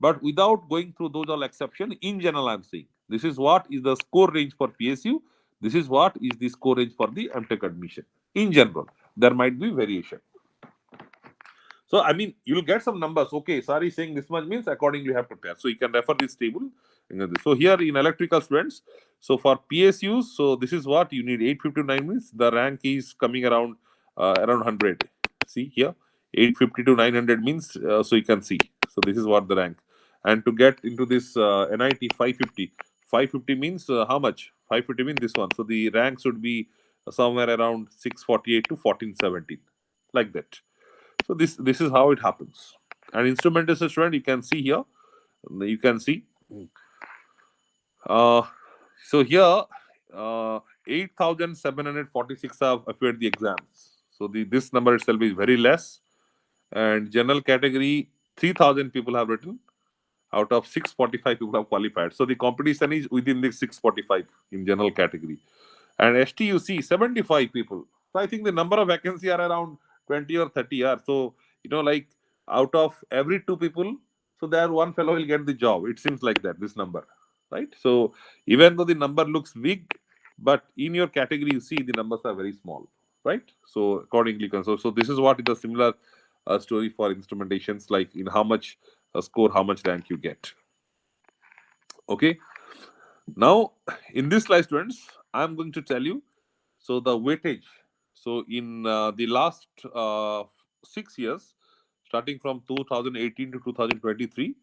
but without going through those all exception, in general I'm saying this is what is the score range for PSU. This is what is the score range for the MTech admission. In general, there might be variation. So, I mean, you'll get some numbers. Okay, sorry, saying this much means accordingly you have to prepare. So, you can refer this table. So, here in electrical students, so for PSUs, so this is what you need 859 means the rank is coming around 100. See here, 850 to 900 means, so you can see. So, this is what the rank. And to get into this NIT 550, 550 means how much? 550 means this one. So, the rank should be somewhere around 648 to 1417, like that. So this is how it happens. And instrumentation student, you can see here. You can see. Uh, so here, 8,746 have appeared the exams. So this number itself is very less. And general category, 3,000 people have written. Out of 645 people have qualified. So the competition is within the 645 in general category. And STUC 75 people. So I think the number of vacancy are around 20 or 30 are. So like out of every two people, so there one fellow will get the job. It seems like that this number, right? So even though the number looks big, but in your category you see the numbers are very small, right? So accordingly, so this is what is the similar story for instrumentations, like in how much score, how much rank you get. Okay. Now in this slide, students, I'm going to tell you. So the weightage. So in the last 6 years, starting from 2018 to 2023.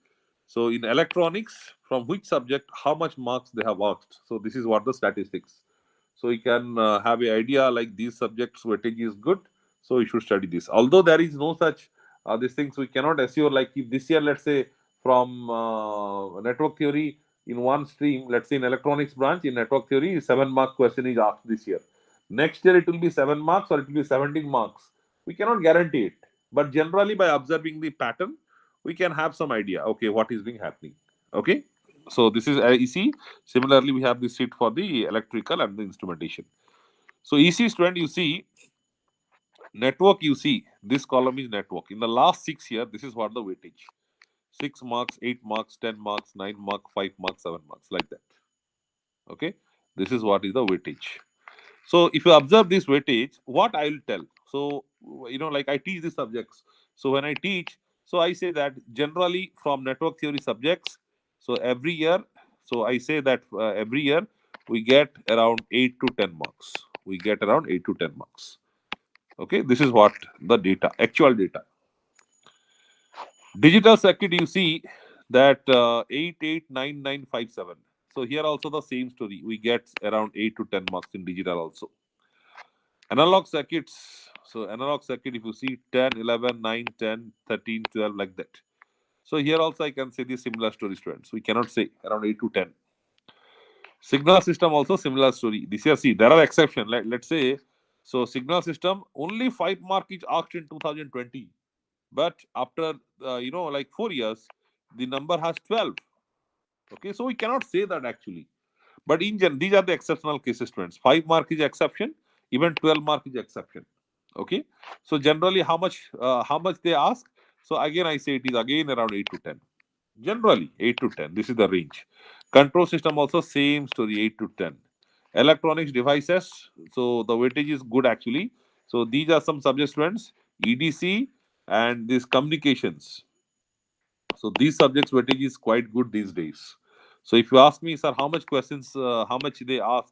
So in electronics, from which subject, how much marks they have asked. So this is what the statistics. So you can have an idea like these subjects weightage is good. So you should study this. Although there is no such these things, we cannot assure like if this year, let's say from network theory in one stream, let's say in electronics branch in network theory, 7 mark question is asked this year. Next year it will be 7 marks or it will be 17 marks. We cannot guarantee it. But generally by observing the pattern, we can have some idea, okay, what is being happening. Okay. So this is EC. Similarly, we have this sheet for the electrical and the instrumentation. So EC student, you see, network you see, This column is network. In the last 6 years, this is what the weightage. 6 marks, 8 marks, 10 marks, 9 marks, 5 marks, 7 marks, like that. Okay. This is what is the weightage. So if you observe this weightage, what I will tell. So, like I teach the subjects. So when I teach, so I say that generally from network theory subjects, so every year, so I say that every year we get around 8 to 10 marks. We get around 8 to 10 marks. Okay, this is what the data, actual data. Digital circuit, you see that 889957. So here also the same story. We get around 8 to 10 marks in digital also. Analog circuits. So analog circuit, if you see 10, 11, 9, 10, 13, 12, like that. So here also I can say the similar story, students. We cannot say around 8 to 10. Signal system also similar story. This year, see, there are exceptions. Let's say, so signal system, only 5 mark is asked in 2020. But after, like 4 years, the number has 12. Okay, so we cannot say that actually. But in general, these are the exceptional cases, students. 5 mark is exception, even 12 mark is exception. Okay, so generally how much they ask? So again I say it is again around 8 to 10. Generally 8 to 10, this is the range. Control system also same story, 8 to 10. Electronics devices, so the weightage is good actually. So these are some subject, students. EDC and these communications, so these subjects weightage is quite good these days. So if you ask me, sir, how much questions, how much they ask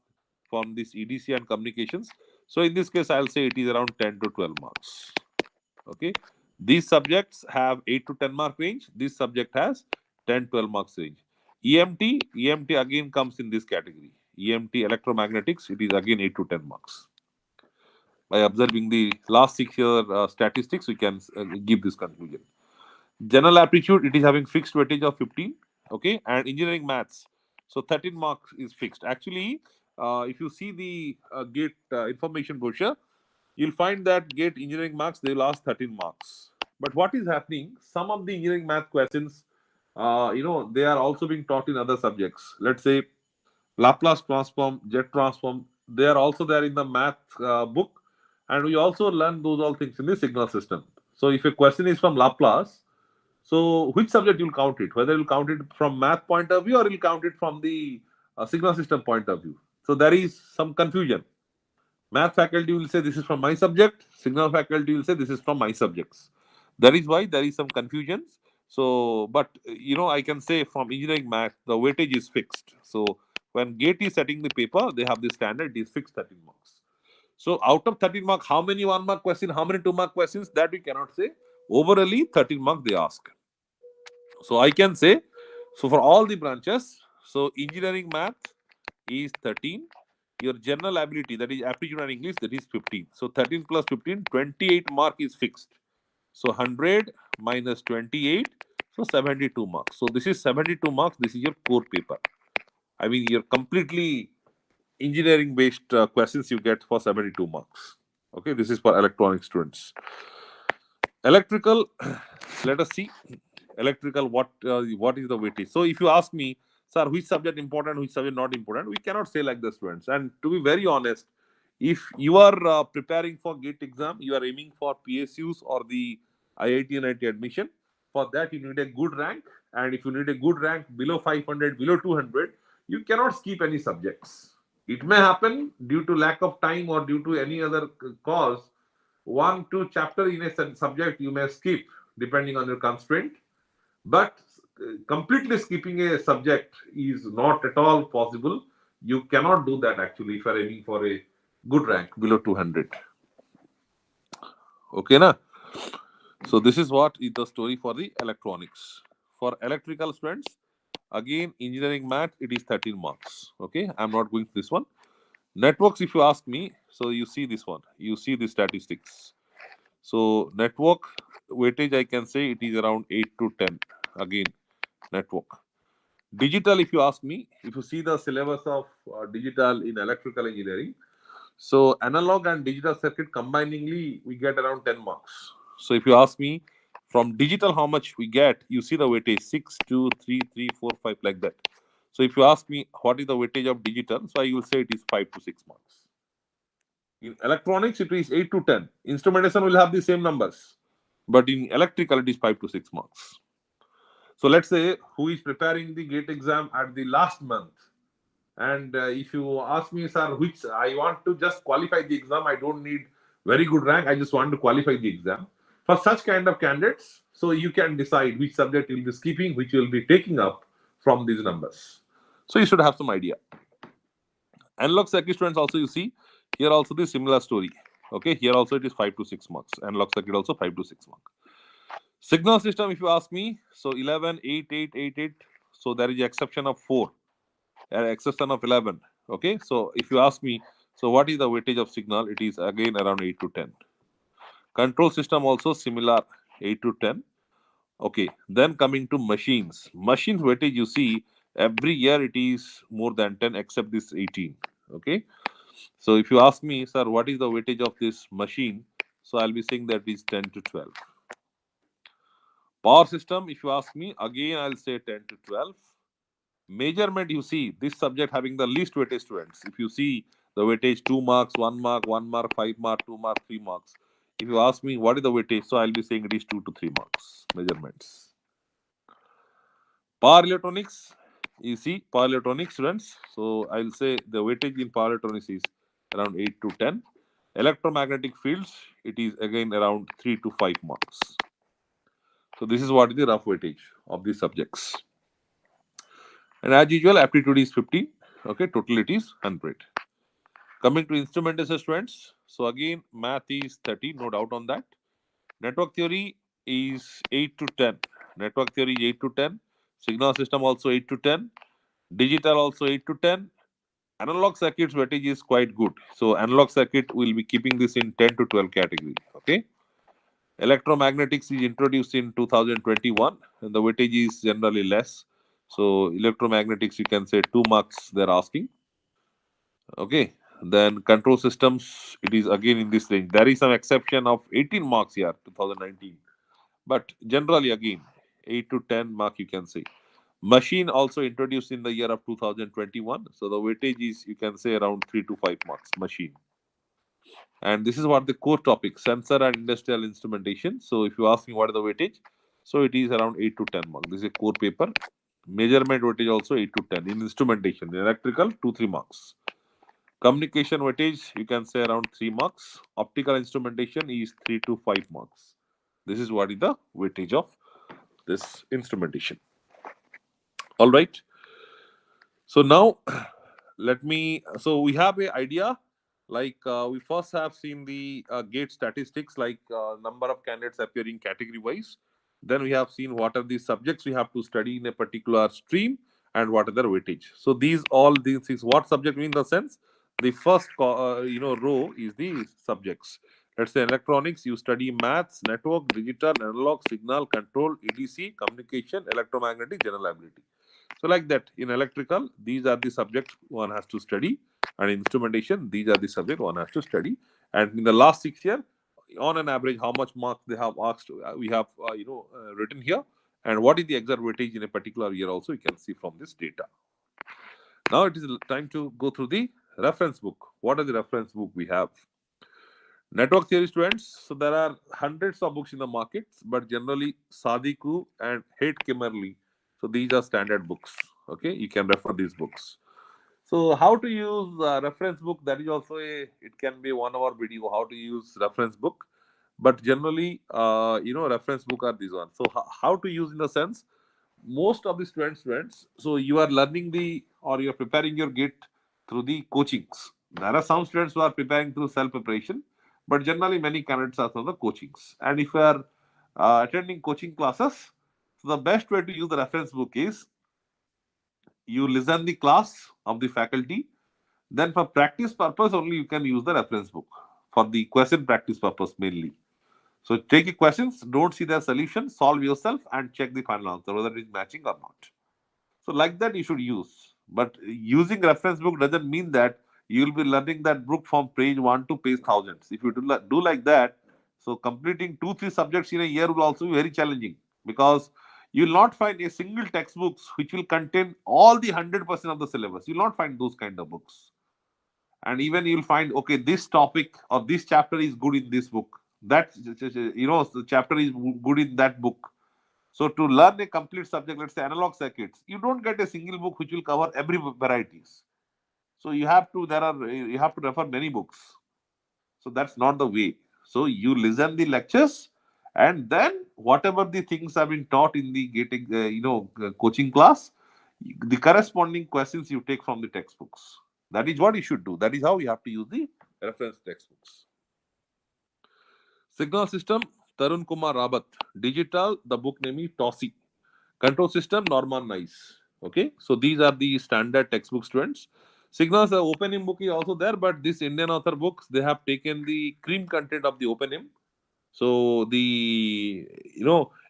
from this EDC and communications? So in this case, I'll say it is around 10 to 12 marks. Okay. These subjects have 8 to 10 mark range. This subject has 10, 12 marks range. EMT again comes in this category. EMT electromagnetics, it is again 8 to 10 marks. By observing the last 6 year statistics, we can give this conclusion. General aptitude, it is having fixed weightage of 15. Okay, and engineering maths, so 13 marks is fixed. Actually, if you see the gate information brochure, you'll find that gate engineering marks they will ask 13 marks. But what is happening? Some of the engineering math questions, they are also being taught in other subjects. Let's say Laplace transform, jet transform, they are also there in the math book, and we also learn those all things in the signal system. So if a question is from Laplace, so which subject you'll count it? Whether you'll count it from math point of view or you'll count it from the signal system point of view. So there is some confusion. Math faculty will say this is from my subject. Signal faculty will say this is from my subjects. That is why there is some confusions. So, but I can say from engineering math, the weightage is fixed. So when GATE is setting the paper, they have the standard is fixed 13 marks. So out of 13 mark, how many 1 mark questions, how many 2 mark questions, that we cannot say. Overally, 13 mark they ask. So I can say, so for all the branches, so engineering math is 13. Your general ability, that is aptitude and English, that is 15. So 13 plus 15, 28 mark is fixed. So 100 minus 28, so 72 marks. So this is 72 marks. This is your core paper. I mean, you're completely engineering based questions you get for 72 marks. Okay, this is for electronic students. Electrical, let us see. Electrical, what is the weightage? So if you ask me, sir, which subject important, which subject not important, we cannot say like the students. And to be very honest, if you are preparing for GATE exam, you are aiming for PSUs or the IIT and IT admission. For that, you need a good rank, and if you need a good rank below 500, below 200, you cannot skip any subjects. It may happen due to lack of time or due to any other cause. 1, 2 chapter in a subject you may skip depending on your constraint, but completely skipping a subject is not at all possible. You cannot do that actually if you are aiming for a good rank below 200. Okay, na? So this is what is the story for the electronics. For electrical students, again engineering math, it is 13 marks. Okay, I'm not going to this one. Networks, if you ask me, so you see this one, you see the statistics. So network weightage, I can say it is around 8 to 10. Again, network. Digital, if you ask me, if you see the syllabus of digital in electrical engineering, so analog and digital circuit combiningly, we get around 10 marks. So if you ask me, from digital, how much we get, you see the weightage 6, 2, 3, 3, 4, 5, like that. So if you ask me, what is the weightage of digital? So I will say it is 5 to 6 marks. In electronics, it is 8 to 10. Instrumentation will have the same numbers. But in electrical, it is 5 to 6 marks. So let's say who is preparing the GATE exam at the last month. And if you ask me, sir, which I want to just qualify the exam, I don't need very good rank. I just want to qualify the exam. For such kind of candidates, so you can decide which subject you'll be skipping, which you'll be taking up from these numbers. So you should have some idea. Analog circuit students also, you see here also the similar story. Okay, here also it is 5 to 6 marks. Analog circuit also 5 to 6 marks. Signal system, if you ask me, so 11, 8, 8, 8, 8. So there is exception of 4, exception of 11. Okay, so if you ask me, so what is the weightage of signal? It is again around 8 to 10. Control system also similar, 8 to 10. Okay, then coming to machines. Machines weightage, you see, every year it is more than 10 except this 18. Okay, so if you ask me, sir, what is the weightage of this machine? So I'll be saying that is 10 to 12. Power system, if you ask me, again I'll say 10 to 12. Measurement, you see, this subject having the least weightage students. If you see the weightage 2 marks, 1 mark, 1 mark, 5 mark, 2 mark, 3 marks. If you ask me what is the weightage, so I'll be saying it is 2 to 3 marks. Measurements. Power electronics, you see, power electronics students. So I'll say the weightage in power electronics is around 8 to 10. Electromagnetic fields, it is again around 3 to 5 marks. So this is what is the rough weightage of these subjects. And as usual, aptitude is 15. Okay, total it is 100. Coming to instrumentation students, so again, math is 30, no doubt on that. Network theory is 8 to 10. Network theory is 8 to 10. Signal system also 8 to 10. Digital also 8 to 10. Analog circuits weightage is quite good. So analog circuit will be keeping this in 10 to 12 category. Okay. Electromagnetics is introduced in 2021 and the weightage is generally less. So electromagnetics, you can say 2 marks they're asking. Okay. Then control systems, it is again in this range. There is some exception of 18 marks here, 2019. But generally again, 8 to 10 mark you can say. Machine also introduced in the year of 2021. So the weightage is, you can say, around 3 to 5 marks, machine. And this is what the core topic, sensor and industrial instrumentation. So if you ask me what is the weightage, so it is around 8 to 10 marks. This is a core paper. Measurement weightage also 8 to 10. In instrumentation, in electrical, 2, 3 marks. Communication weightage, you can say around 3 marks. Optical instrumentation is 3 to 5 marks. This is what is the weightage of this instrumentation. All right. So now let me, so we have a idea, like we first have seen the gate statistics, like number of candidates appearing category wise. Then we have seen what are the subjects we have to study in a particular stream and what are their weightage. So these all these things, what subject mean, the sense the first row is the subjects. Let's say electronics, you study maths, network, digital, analog, signal, control, EDC, communication, electromagnetic, general ability. So like that, in electrical, these are the subjects one has to study, and instrumentation, these are the subject one has to study. And in the last 6 years, on an average, how much marks they have asked, we have written here, and what is the exact weightage in a particular year. Also, you can see from this data. Now it is time to go through the reference book. What are the reference book we have? Network theory students. So there are hundreds of books in the markets, but generally Sadiku and Haight Kimmerly. So these are standard books. Okay, you can refer these books. So how to use reference book? That is also a. It can be 1 hour video. How to use reference book, but generally, reference book are these ones. So how to use in the sense, most of the students, so you are learning the, or you're preparing your gate through the coachings. There are some students who are preparing through self preparation, but generally many candidates are from the coachings. And if you are attending coaching classes, so the best way to use the reference book is you listen the class of the faculty, then for practice purpose only you can use the reference book for the question practice purpose mainly. So take your questions, don't see their solution, solve yourself and check the final answer whether it is matching or not. So like that you should use. But using reference book doesn't mean that you will be learning that book from page 1 to page thousands. If you do like that, so completing 2 3 subjects in a year will also be very challenging, because you will not find a single textbooks which will contain all the 100% of the syllabus. You will not find those kind of books. And even you'll find, okay, this topic or this chapter is good in this book. That, the chapter is good in that book. So to learn a complete subject, let's say analog circuits, you don't get a single book which will cover every varieties. So you have to refer many books. So that's not the way. So you listen the lectures, and then whatever the things have been taught in the getting coaching class, the corresponding questions you take from the textbooks. That is what you should do. That is how you have to use the reference textbooks. Signal system, Tarun Kumar Rabat. Digital, the book name is Tossi. Control system, Norman Nice. Okay, so these are the standard textbook students. Signals, the opening book is also there, but this Indian author books, they have taken the cream content of the opening. So the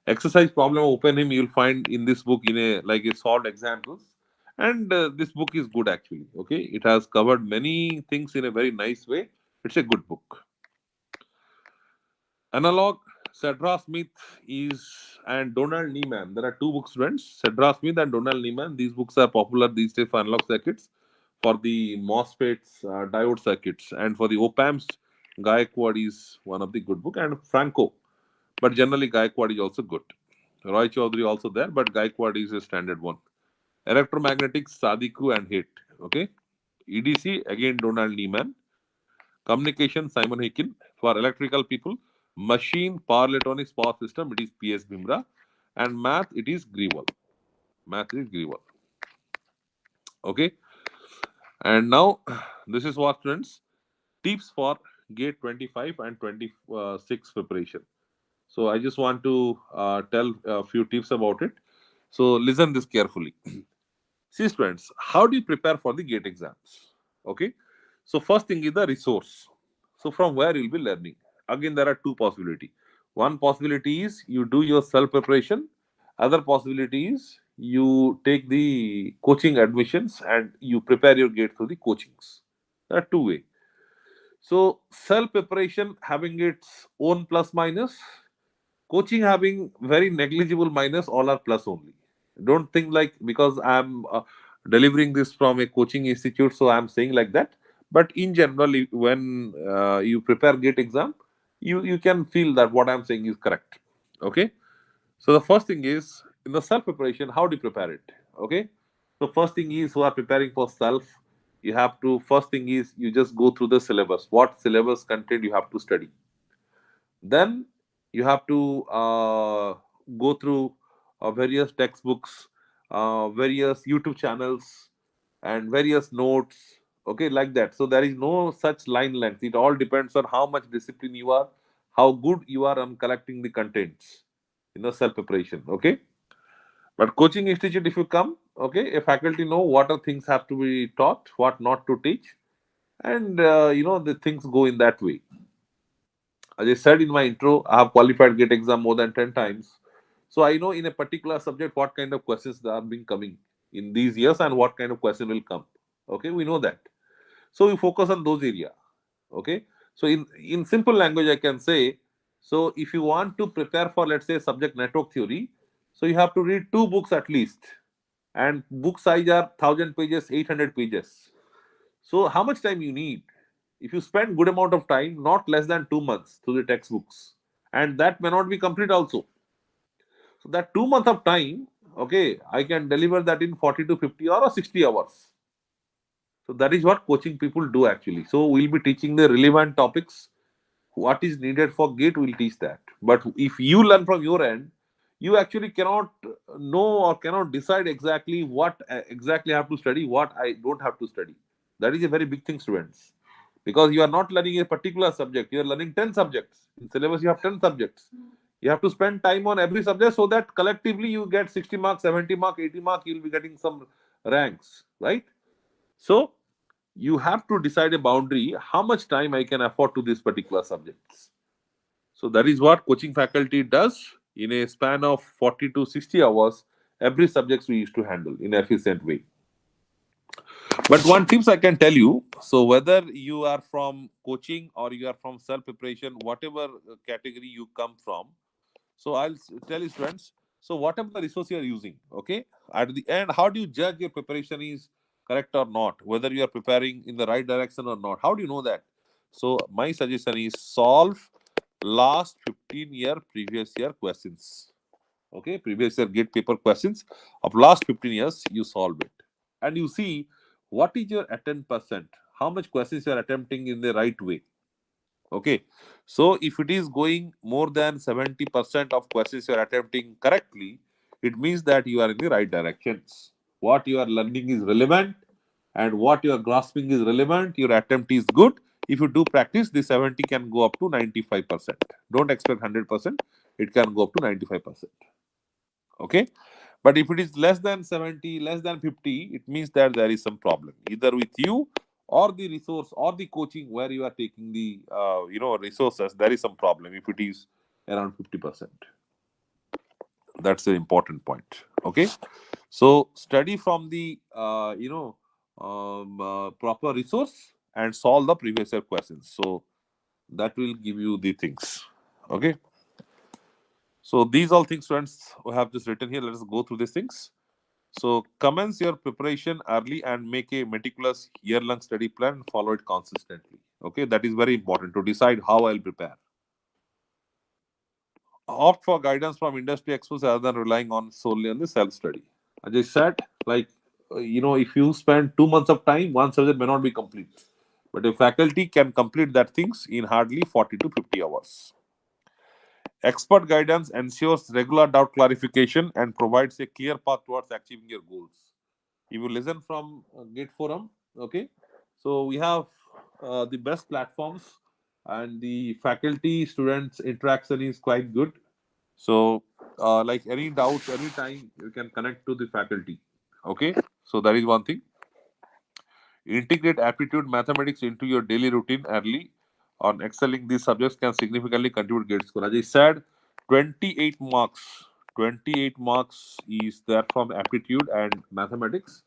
exercise problem of opening you'll find in this book in a like a solved examples, and this book is good actually. Okay, it has covered many things in a very nice way. It's a good book. Analog, Cedra Smith is and Donald Neiman. There are two books, friends. Cedra Smith and Donald Neiman. These books are popular these days for analog circuits, for the MOSFETs, diode circuits, and for the op amps. Gaikwad is one of the good book, and Franco. But generally, Gaikwad is also good. Roy Chaudhary also there, but Gaikwad is a standard one. Electromagnetics, Sadiku and Hit. Okay. EDC again Donald Neiman. Communication, Simon Hikin. For electrical people, machine, power electronics, power system, it is P.S. Bimra. And math, it is Grewal. Math is Grewal. Okay. And now, this is what, friends, tips for GATE 25 and 26 preparation. So I just want to tell a few tips about it. So listen this carefully. See, students, how do you prepare for the GATE exams? Okay. So first thing is the resource. So from where you'll be learning. Again, there are two possibilities. One possibility is you do your self preparation. Other possibility is you take the coaching admissions and you prepare your GATE through the coachings. There are two ways. So self preparation having its own plus minus, coaching having very negligible minus, all are plus only. Don't think like because I'm delivering this from a coaching institute, so I'm saying like that. But in general, when you prepare GATE exam, you can feel that what I'm saying is correct. Okay. So the first thing is in the self preparation, how do you prepare it? Okay. So first thing is who are preparing for self, you have to first thing is you just go through the syllabus. What syllabus content you have to study, then you have to go through various textbooks, various YouTube channels, and various notes. Okay, like that. So there is no such line length. It all depends on how much discipline you are, how good you are on collecting the contents in the self preparation. Okay, but coaching institute, if you come, okay, a faculty know what are things have to be taught, what not to teach, and the things go in that way. As I said in my intro, I have qualified GATE exam more than 10 times. So I know in a particular subject what kind of questions are being coming in these years and what kind of question will come. Okay, we know that. So we focus on those area. Okay. So in simple language, I can say, so if you want to prepare for, let's say, subject network theory, so you have to read two books at least. And book size are 1,000 pages, 800 pages. So how much time you need? If you spend good amount of time, not less than 2 months through the textbooks, and that may not be complete also. So that 2 months of time, okay, I can deliver that in 40 to 50 or 60 hours. So that is what coaching people do actually. So we'll be teaching the relevant topics. What is needed for GATE, we'll teach that. But if you learn from your end, you actually cannot know or cannot decide exactly what exactly I have to study, what I don't have to study. That is a very big thing, students. Because you are not learning a particular subject, you are learning 10 subjects. In syllabus, you have 10 subjects. You have to spend time on every subject so that collectively you get 60 marks, 70 marks, 80 marks, you'll be getting some ranks, right? So you have to decide a boundary how much time I can afford to these particular subjects. So that is what coaching faculty does in a span of 40 to 60 hours. Every subject we used to handle in an efficient way. But one tips I can tell you. So whether you are from coaching or you are from self preparation, whatever category you come from, so tell you students. So whatever the resource you are using, okay, at the end, how do you judge your preparation is correct or not, whether you are preparing in the right direction or not. How do you know that? So my suggestion is solve last 15-year previous year questions. Okay, previous year gate paper questions of last 15 years, you solve it. And you see what is your attempt percent, how much questions you are attempting in the right way. Okay, so if it is going more than 70% of questions you are attempting correctly, it means that you are in the right directions. What you are learning is relevant, and what you are grasping is relevant. Your attempt is good. If you do practice, the 70 can go up to 95%. Don't expect 100%, it can go up to 95%. Okay, but if it is less than 70, less than 50, it means that there is some problem either with you or the resource or the coaching where you are taking the resources. There is some problem if it is around 50%. That's the important point. Okay, so study from the proper resource and solve the previous year questions. So that will give you the things. Okay, so these all things, friends, we have just written here. Let us go through these things. So commence your preparation early and make a meticulous year-long study plan and follow it consistently. Okay, that is very important to decide how I'll prepare. Opt for guidance from industry experts rather than relying on solely on the self-study. As I said, like if you spend 2 months of time, one subject may not be complete, but a faculty can complete that things in hardly 40 to 50 hours. Expert guidance ensures regular doubt clarification and provides a clear path towards achieving your goals. If you listen from GATEFORUM, okay, so we have the best platforms, and the faculty students interaction is quite good. So like any doubts anytime you can connect to the faculty. Okay, so that is one thing. Integrate aptitude mathematics into your daily routine early on. Excelling these subjects can significantly contribute grade score. As I said, 28 marks. 28 marks is there from aptitude and mathematics.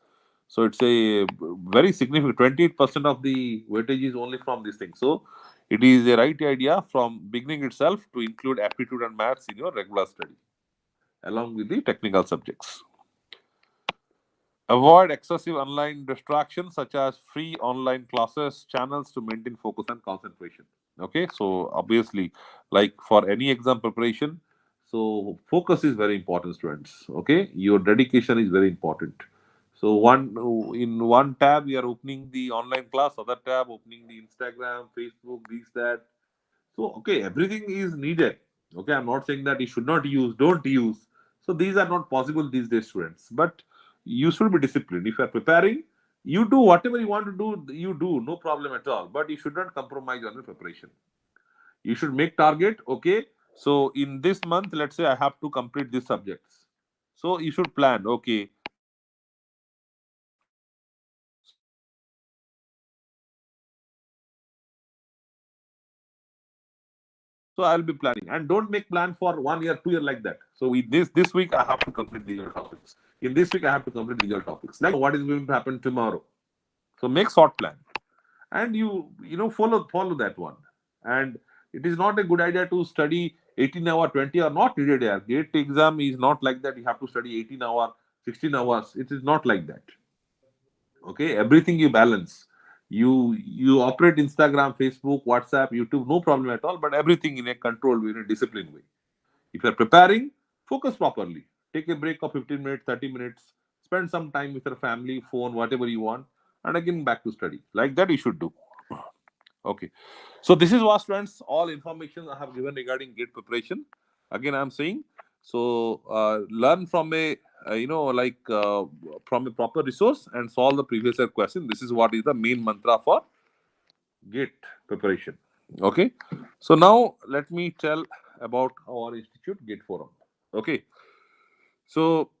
So it's a very significant. 28% of the weightage is only from this thing. So it is a right idea from beginning itself to include aptitude and maths in your regular study along with the technical subjects. Avoid excessive online distractions such as free online classes channels to maintain focus and concentration. Okay, so obviously, like for any exam preparation, so focus is very important, students. Okay, your dedication is very important. So one tab you are opening the online class, other tab opening the Instagram, Facebook, this that. So, okay, everything is needed. Okay, I'm not saying that you should not use, don't use. So, these are not possible these days, students. But you should be disciplined. If you are preparing, you do whatever you want to do, you do, no problem at all. But you should not compromise on your preparation. You should make target. Okay, so in this month, let's say I have to complete these subjects. So, you should plan. Okay, so I'll be planning. And don't make plan for 1 year, 2 year like that. So we this week I have to complete these subjects. So I'll be planning, and don't make plan for 1 year, 2 year like that. So we this week I have to complete these all topics. In this week I have to complete these all topics. Like what is going to happen tomorrow. So make short plan, and follow that one. And it is not a good idea to study 18 hour, 20 or not needed here. Gate exam is not like that. You have to study 18 hour, 16 hours. It is not like that. Okay, everything you balance. You operate Instagram, Facebook, WhatsApp, YouTube, no problem at all, but everything in a controlled way, in a disciplined way. If you're preparing, focus properly. Take a break of 15 minutes, 30 minutes, spend some time with your family, phone, whatever you want, and again back to study. Like that you should do. Okay, so this is what, students, all information I have given regarding gate preparation. Again, I'm saying, so learn from a from a proper resource and solve the previous year question. This is what is the main mantra for gate preparation. Okay, so now let me tell about our institute, Gate Forum. Okay, so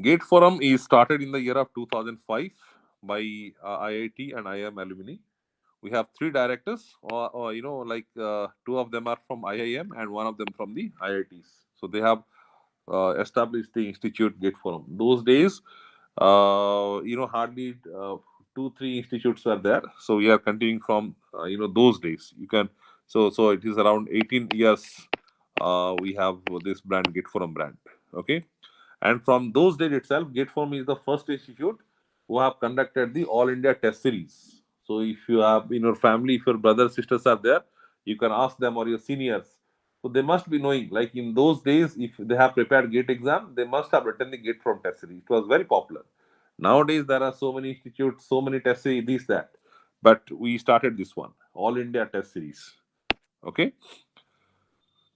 Gate Forum is started in the year of 2005 by IIT and IIM alumni. We have three directors, two of them are from IIM and one of them from the IITs. So they have established the institute Gate Forum. Those days, hardly 2 3 institutes were there. So we are continuing from those days. You can so it is around 18 years. We have this brand, Gate Forum brand. Okay, and from those days itself, Gate Forum is the first institute who have conducted the All India Test Series. So if you have in your family, if your brothers, sisters are there, you can ask them or your seniors. So they must be knowing, like in those days, if they have prepared GATE exam, they must have written the GATE from test series. It was very popular. Nowadays, there are so many institutes, so many test series, this, that. But we started this one, All India Test Series. Okay.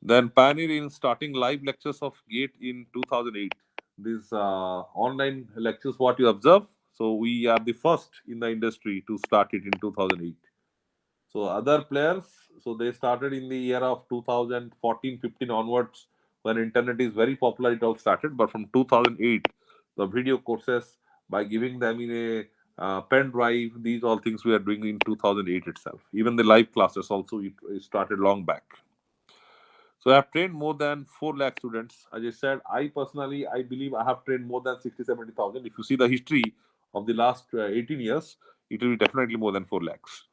Then pioneer in starting live lectures of GATE in 2008. These online lectures, what you observe. So we are the first in the industry to start it in 2008. So other players, so they started in the year of 2014-15 onwards, when internet is very popular. It all started, but from 2008, the video courses by giving them in a pen drive, these all things we are doing in 2008 itself. Even the live classes also it started long back. So I have trained more than 4 lakh students. As I said, I personally, I believe I have trained more than 60, 70,000. If you see the history of the last 18 years, it will be definitely more than 4 lakhs.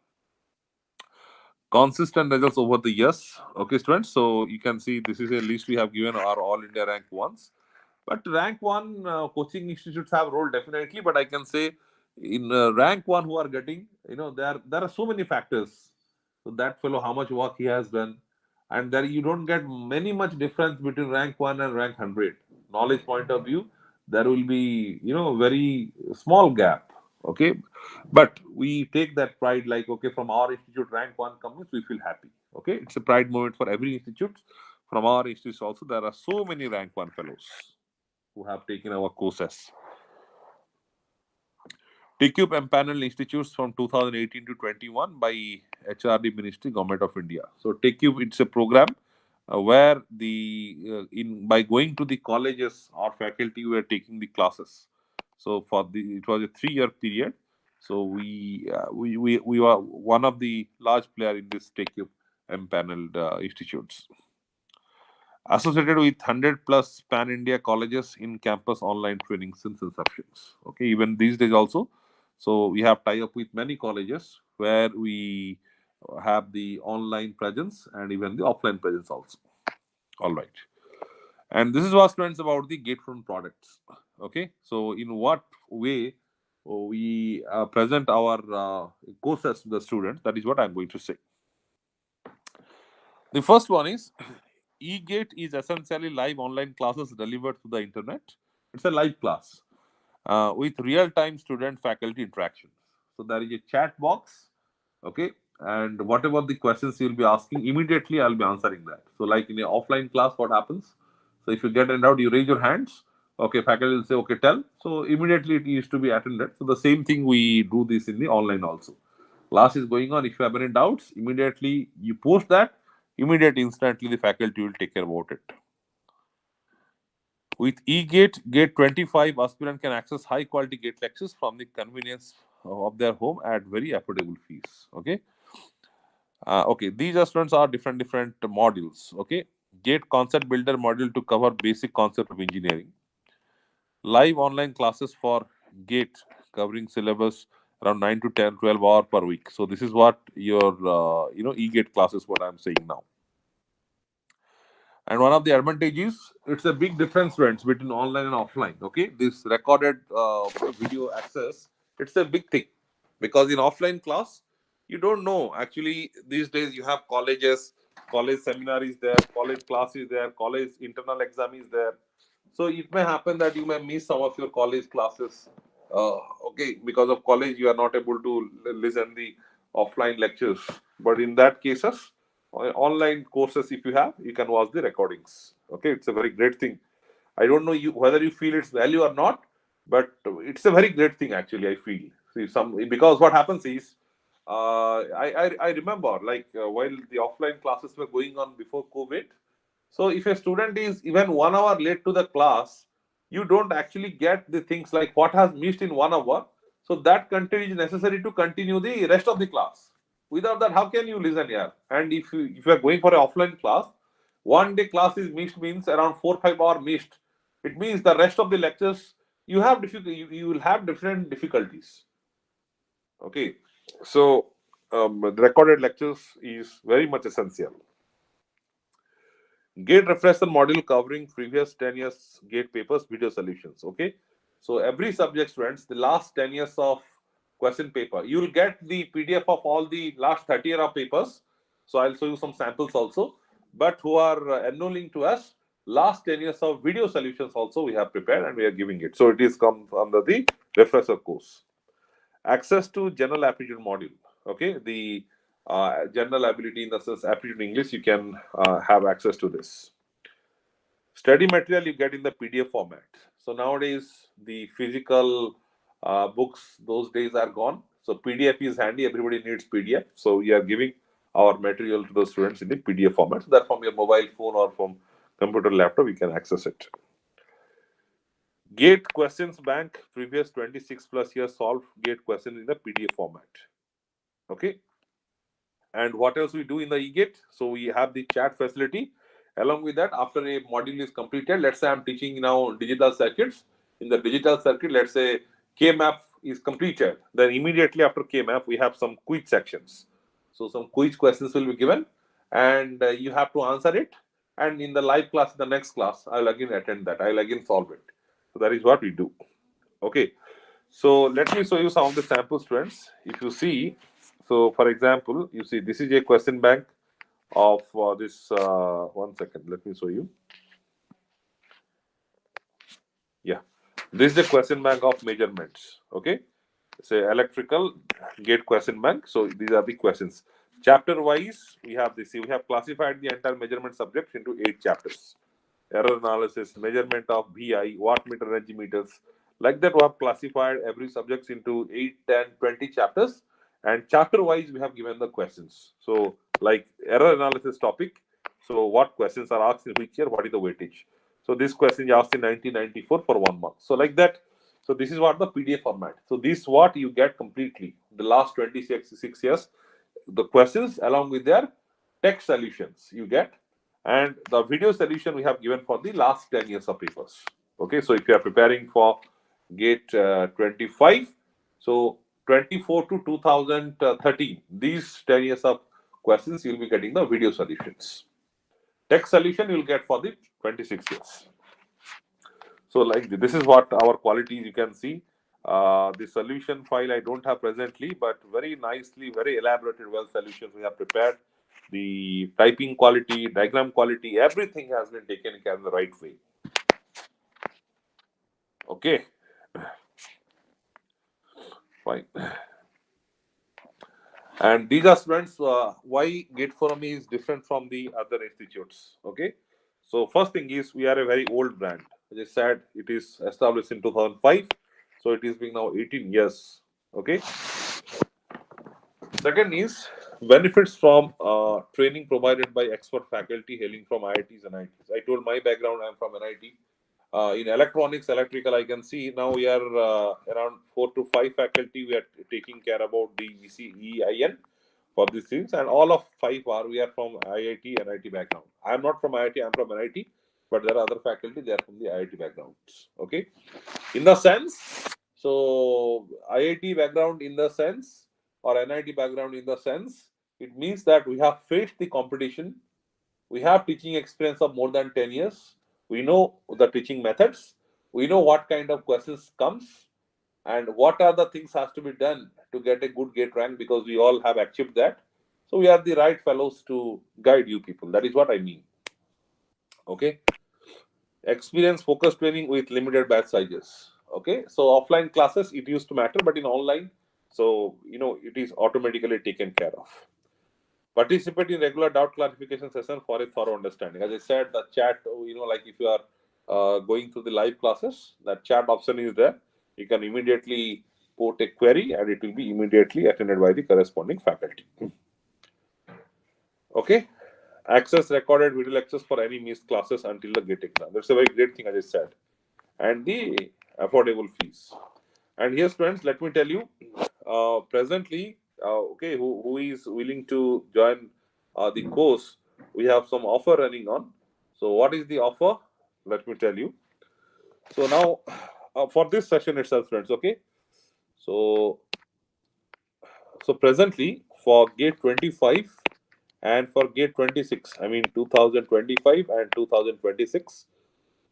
Consistent results over the years. Okay, students. So you can see this is a list we have given our all India rank ones. But rank one coaching institutes have role definitely. But I can say in rank one who are getting, there are so many factors. So that fellow, how much work he has done, and there you don't get many much difference between rank one and rank 100. Knowledge point of view, there will be very small gap. Okay, but we take that pride, like, okay, from our institute rank one comes, we feel happy. Okay, it's a pride moment for every institute. From our institute also, there are so many rank one fellows who have taken our courses. TCUB empaneled institutes from 2018 to 21 by HRD Ministry, Government of India. So TCUB, it's a program where the in by going to the colleges or faculty were taking the classes. So for the it was a 3-year period. So we were one of the large player in this TCUB empaneled institutes, associated with 100 plus pan India colleges in campus online training since inception. Okay, even these days also. So we have tie up with many colleges where we have the online presence and even the offline presence also. All right. And this is what students about the GATEFORUM products. Okay. So in what way we present our courses to the students, that is what I'm going to say. The first one is eGate is essentially live online classes delivered to the internet. It's a live class with real-time student-faculty interaction. So there is a chat box, okay, and whatever the questions you'll be asking, immediately I'll be answering that. So like in an offline class, what happens? So if you get in doubt, you raise your hands. Okay, faculty will say, okay, tell. So immediately it used to be attended. So the same thing we do this in the online also. Class is going on. If you have any doubts, immediately you post that. Instantly the faculty will take care about it. With eGate, Gate 25, aspirant can access high quality GATE lectures from the convenience of their home at very affordable fees. Okay. Okay. These students are different modules. Okay. GATE concept builder module to cover basic concept of engineering. Live online classes for GATE covering syllabus around 9 to 10, 12 hours per week. So this is what your eGate classes, what I'm saying now. And one of the advantages, it's a big difference, friends, between online and offline. Okay, this recorded video access, it's a big thing, because in offline class, you don't know. Actually, these days you have colleges, college seminar is there, college class is there, college internal exam is there. So it may happen that you may miss some of your college classes. Okay, because of college, you are not able to listen the offline lectures. But in that cases, online courses, if you have, you can watch the recordings. Okay, it's a very great thing. I don't know you whether you feel its value or not, but it's a very great thing actually. I feel, see, some, because what happens is, I remember, like, while the offline classes were going on before COVID. So if a student is even 1 hour late to the class, you don't actually get the things like what has missed in 1 hour. So that content is necessary to continue the rest of the class. Without that, how can you listen here? And if you are going for an offline class, 1 day class is missed means around 4 5 hour missed. It means the rest of the lectures you have you will have different difficulties. Okay, so the recorded lectures is very much essential. GATE refresher module covering previous 10 years GATE papers, video solutions. Okay. So every subject, students, the last 10 years of question paper, you will get the PDF of all the last 30 year of papers. So I'll show you some samples also. But who are enrolling to us, last 10 years of video solutions also we have prepared and we are giving it. So it is come under the refresher course. Access to general aptitude module. Okay, the general ability in the sense aptitude English, you can have access to this. Study material you get in the PDF format. So nowadays the physical books, those days are gone. So PDF is handy. Everybody needs PDF. So we are giving our material to the students in the PDF format. So that from your mobile phone or from computer laptop, you can access it. GATE questions bank, previous 26 plus years solved GATE questions in the PDF format. Okay. And what else we do in the eGate? So we have the chat facility. Along with that, after a module is completed, let's say I'm teaching now digital circuits. In the digital circuit, let's say K-map is completed. Then immediately after K-map, we have some quiz sections. So some quiz questions will be given, and you have to answer it. And in the live class, the next class, I'll again attend that. I'll again solve it. So that is what we do. Okay. So let me show you some of the sample students. If you see, so for example, you see this is a question bank of this. 1 second, let me show you. Yeah, this is a question bank of measurements. Okay, say electrical gate question bank. So these are the questions. Chapter wise, we have this. We have classified the entire measurement subject into 8 chapters. Error analysis, measurement of VI, watt meter, energy meters. Like that, we have classified every subject into 8, 10, 20 chapters. And chapter wise, we have given the questions. So, like error analysis topic. So, what questions are asked in which year? What is the weightage? So, this question is asked in 1994 for 1 month. So, like that. So, this is what the PDF format. So, this what you get completely the last 26 years. The questions along with their text solutions you get, and the video solution we have given for the last 10 years of papers. Okay, so if you are preparing for GATE 25, so 24 to 2013, these 10 years of questions you will be getting the video solutions. Text solution you will get for the 26 years. So like this is what our qualities you can see. The solution file I don't have presently, but very nicely, very elaborated, well solutions we have prepared. The typing quality, diagram quality, everything has been taken care in the right way. Okay, fine. And these are students, why GATEFORUM is different from the other institutes. Okay, so first thing is we are a very old brand. As I said, it is established in 2005, so it is being now 18 years. Okay. Second is benefits from training provided by expert faculty hailing from IITs and IITs. I told my background, I'm from NIT. In electronics, electrical, I can see now we are around 4 to 5 faculty. We are taking care about the ECEIN for these things, and all of 5 are we are from IIT, NIT background. I am not from IIT, I am from NIT, but there are other faculty, they are from the IIT backgrounds. Okay, in the sense, so IIT background in the sense, or NIT background in the sense, it means that we have faced the competition, we have teaching experience of more than 10 years, we know the teaching methods, we know what kind of questions comes, and what are the things has to be done to get a good gate rank, because we all have achieved that. So we are the right fellows to guide you people. That is what I mean. Okay. Experience focused training with limited batch sizes. Okay, so offline classes it used to matter, but in online, so it is automatically taken care of. Participate in regular doubt clarification session for a thorough understanding. As I said, the chat, like if you are going through the live classes, that chat option is there. You can immediately put a query and it will be immediately attended by the corresponding faculty. Okay, access recorded video lectures for any missed classes until the gate exam. That's a very great thing, as I said. And the affordable fees. And here, friends, let me tell you, presently, okay, who is willing to join the course, we have some offer running on. So what is the offer? Let me tell you. So now, for this session itself, friends, okay. So presently for gate 25 and for gate 26, I mean 2025 and 2026,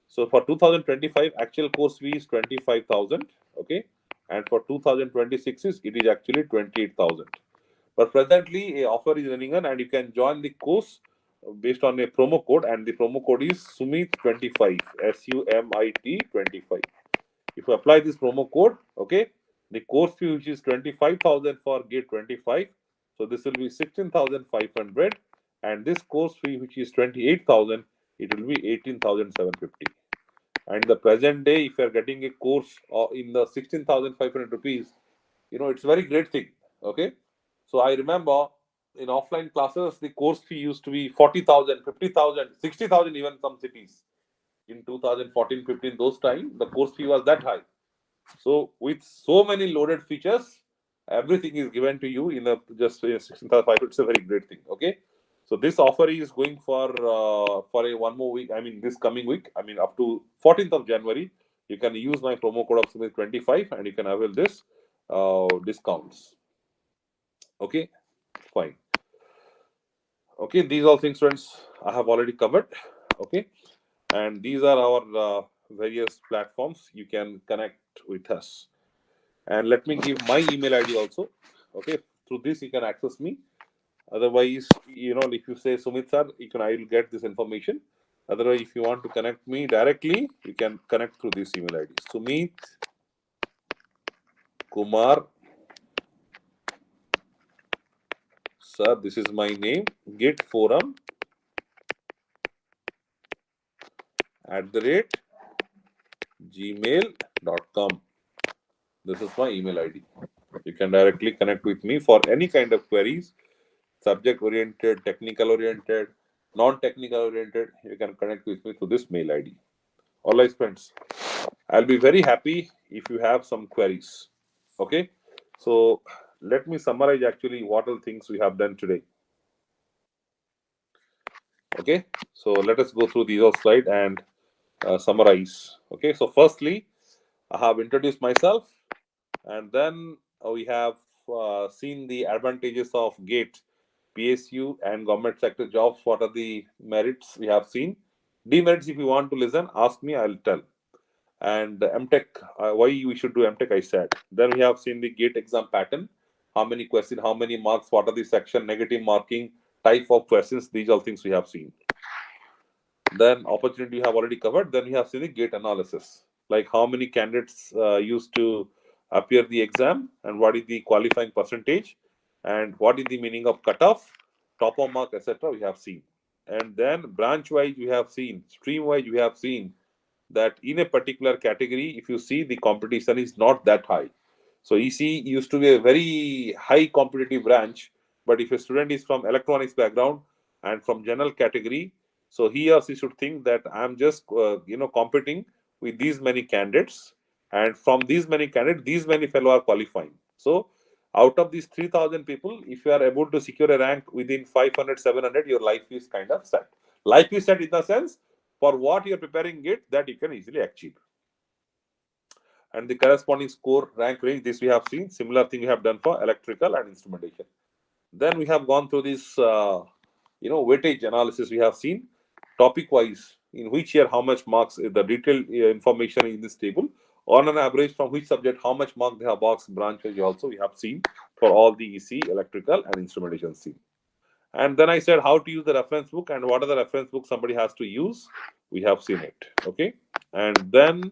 So for 2025, actual course fee is 25,000. Okay, and for 2026 it is actually 28,000. But presently, a offer is running on, and you can join the course based on a promo code, and the promo code is Sumit25, SUMIT 25. If you apply this promo code, okay, the course fee which is 25,000 for gate 25, so this will be 16,500, and this course fee which is 28,000, it will be 18,750. And the present day, if you are getting a course in the 16,500 rupees, it's a very great thing. Okay, so I remember in offline classes the course fee used to be 40,000, 50,000, 60,000, even some cities in 2014, 15, those time the course fee was that high. So with so many loaded features, everything is given to you in a just 16,500. It's a very great thing. Okay, so this offer is going for a one more week. I mean, this coming week. I mean, up to 14th of January. You can use my promo code of Sumit 25, and you can avail this discounts. Okay, fine. Okay, these all things, friends, I have already covered. Okay, and these are our various platforms you can connect with us. And let me give my email ID also. Okay, through this you can access me. Otherwise, if you say Sumit sir, I will get this information. Otherwise, if you want to connect me directly, you can connect through this email ID. Sumit Kumar sir, this is my name. GATEFORUM @gmail.com. This is my email ID. You can directly connect with me for any kind of queries, subject oriented, technical oriented, non technical oriented. You can connect with me through this mail ID. All right, friends. I'll be very happy if you have some queries. Okay. So let me summarize actually what are the things we have done today. Okay. So let us go through these all slides and summarize. Okay. So firstly, I have introduced myself, and then we have seen the advantages of GATE, PSU, and government sector jobs. What are the merits we have seen? Demerits, if you want to listen, ask me, I'll tell. And MTech, why we should do MTech, I said. Then we have seen the GATE exam pattern. How many questions, how many marks, what are the section, negative marking, type of questions, these are things we have seen. Then opportunity we have already covered. Then we have seen the gate analysis, like how many candidates used to appear the exam, and what is the qualifying percentage, and what is the meaning of cutoff, top of mark, etc. We have seen. And then branch wise we have seen, stream wise we have seen that in a particular category, if you see, the competition is not that high. So EC used to be a very high competitive branch, but if a student is from electronics background and from general category, so he or she should think that I'm just competing with these many candidates, and from these many candidates, these many fellow are qualifying. So out of these 3,000 people, if you are able to secure a rank within 500, 700, your life is kind of set. Life is set in the sense for what you are preparing it, that you can easily achieve. And the corresponding score rank range, this we have seen. Similar thing we have done for electrical and instrumentation. Then we have gone through this weightage analysis. We have seen topic wise in which year how much marks, the detailed information in this table. On an average, from which subject how much mark they have, box branch wise also we have seen for all the EC, electrical and instrumentation C. And then I said how to use the reference book and what are the reference books somebody has to use. We have seen it. Okay. And then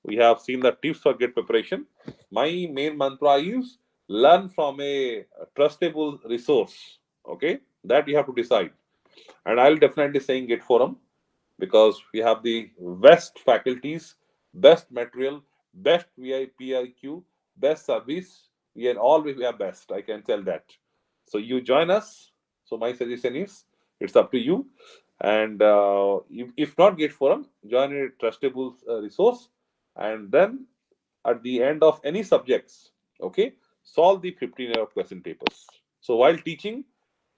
we have seen the tips for gate preparation. My main mantra is learn from a trustable resource. Okay. That you have to decide. And I'll definitely say in GATEFORUM, because we have the best faculties, best material, best VIPIQ, best service. We are always we are best. I can tell that. So you join us. So my suggestion is it's up to you. And if not GATEFORUM, join a trustable resource. And then at the end of any subjects, okay, solve the 15-year question papers. So while teaching,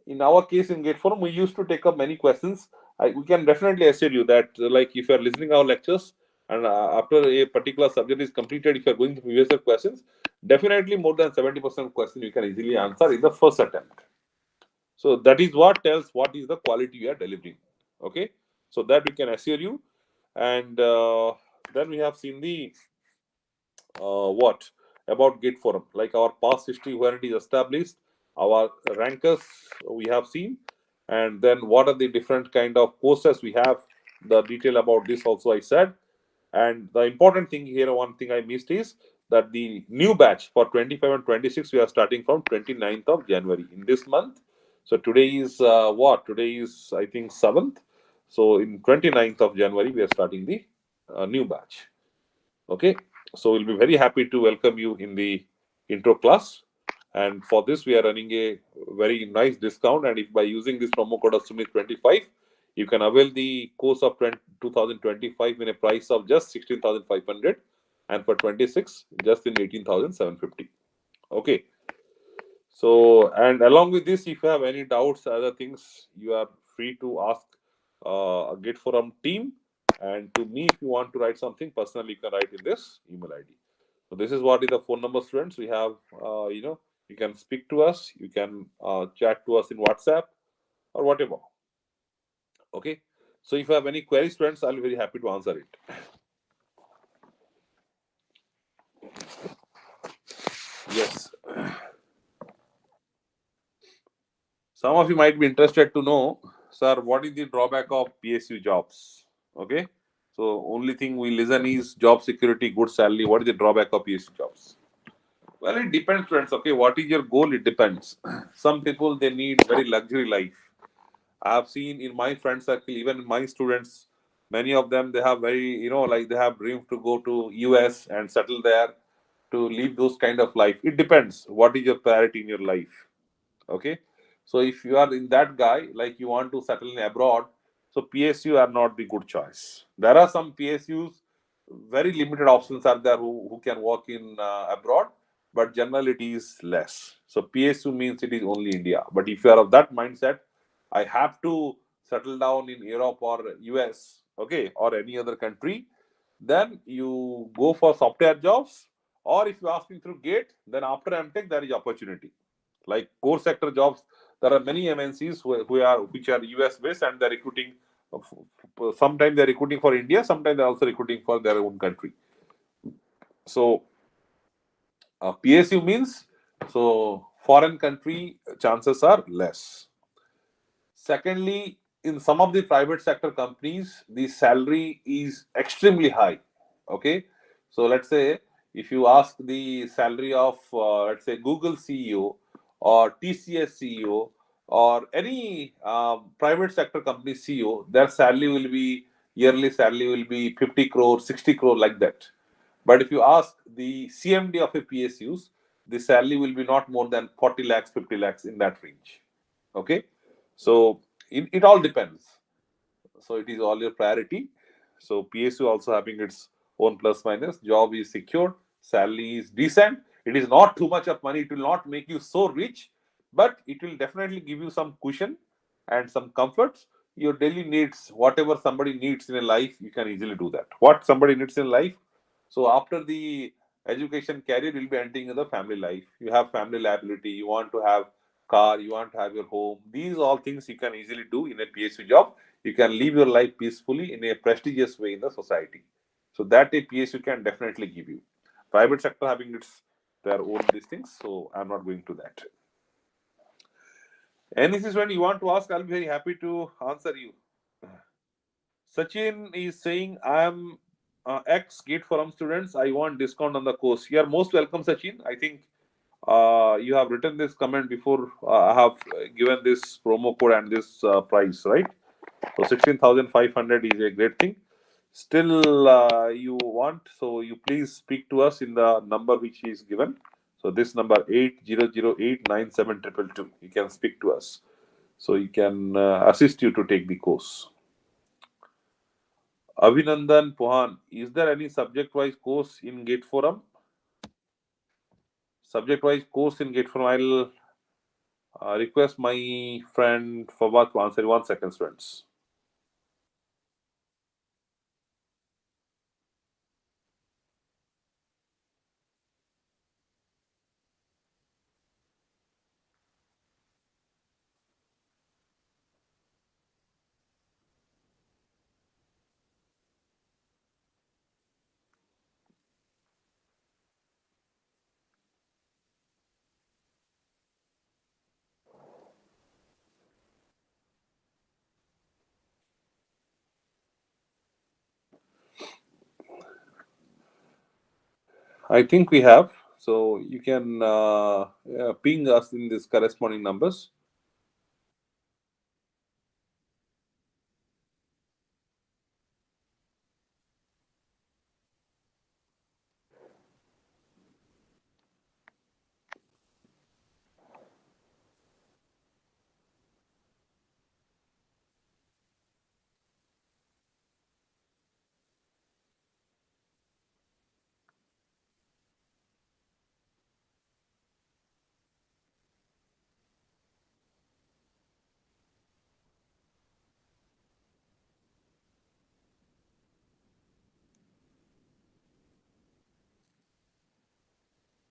in our case in GATEFORUM, we used to take up many questions. We can definitely assure you that, like, if you are listening our lectures and after a particular subject is completed, if you are going to previous year questions, definitely more than 70% of questions you can easily answer in the first attempt. So that is what tells what is the quality you are delivering. Okay, so that we can assure you. And then we have seen the what about Gate Forum, like our past history when it is established, our rankers we have seen, and then what are the different kind of courses we have. The detail about this also I said, and the important thing here, one thing I missed is that the new batch for 25 and 26 we are starting from 29th of January in this month. So today is what? Today is I think 7th. So in 29th of January we are starting the new batch. Okay, so we'll be very happy to welcome you in the intro class. And for this, we are running a very nice discount. And if by using this promo code of Sumit25, you can avail the course of 2025 in a price of just 16,500, and for 26, just in 18,750. Okay, so, and along with this, if you have any doubts, other things, you are free to ask a Gate Forum team. And to me, if you want to write something personally, you can write in this email ID. So this is what is the phone number, students. We have, you can speak to us, you can chat to us in WhatsApp or whatever. Okay. So if you have any queries, students, I'll be very happy to answer it. Yes. Some of you might be interested to know, sir, what is the drawback of PSU jobs? Okay. So only thing we listen is job security, good salary. What is the drawback of PSU jobs? Well, it depends, friends. Okay, what is your goal? It depends. Some people they need very luxury life. I have seen in my friend circle, even my students, many of them they have very, like they have dreams to go to US and settle there to live those kind of life. It depends. What is your priority in your life? Okay, so if you are in that guy, like you want to settle in abroad, so PSU are not the good choice. There are some PSUs, very limited options are there who can work in abroad, but generally it is less. So PSU means it is only India. But if you are of that mindset, I have to settle down in Europe or US, okay, or any other country, then you go for software jobs. Or if you're asking through Gate, then after MTech there is opportunity like core sector jobs. There are many MNCs which are US based, and they're recruiting. Sometimes they're recruiting for India, sometimes they're also recruiting for their own country. So PSU means, so foreign country chances are less. Secondly, in some of the private sector companies, the salary is extremely high. Okay, so let's say if you ask the salary of let's say Google CEO or TCS CEO or any private sector company CEO, their salary will be yearly salary will be 50 crore, 60 crore like that. But if you ask the CMD of a PSUs, the salary will be not more than 40 lakhs, 50 lakhs in that range. Okay, so it all depends. So it is all your priority. So PSU also having its own plus minus. Job is secured, salary is decent. It is not too much of money. It will not make you so rich, but it will definitely give you some cushion and some comforts. Your daily needs, whatever somebody needs in a life, you can easily do that. What somebody needs in life. So after the education career, you'll be entering in the family life. You have family liability. You want to have car. You want to have your home. These all things you can easily do in a PSU job. You can live your life peacefully in a prestigious way in the society. So that a PSU can definitely give you. Private sector having its their own these things, so I'm not going to that. And this is when you want to ask, I'll be very happy to answer you. Sachin is saying, I am ex Gate Forum students. I want discount on the course. You are most welcome, Sachin. I think you have written this comment before I have given this promo code and this price, right? So 16,500 is a great thing. Still, you want, so you please speak to us in the number which is given. So this number 80089722. You can speak to us. So you can assist you to take the course. Avinandan Pohan, is there any subject-wise course in Gate Forum? Subject-wise course in Gate Forum, I'll request my friend Fawad to answer. 1 second, students. I think we have. So you can ping us in these corresponding numbers.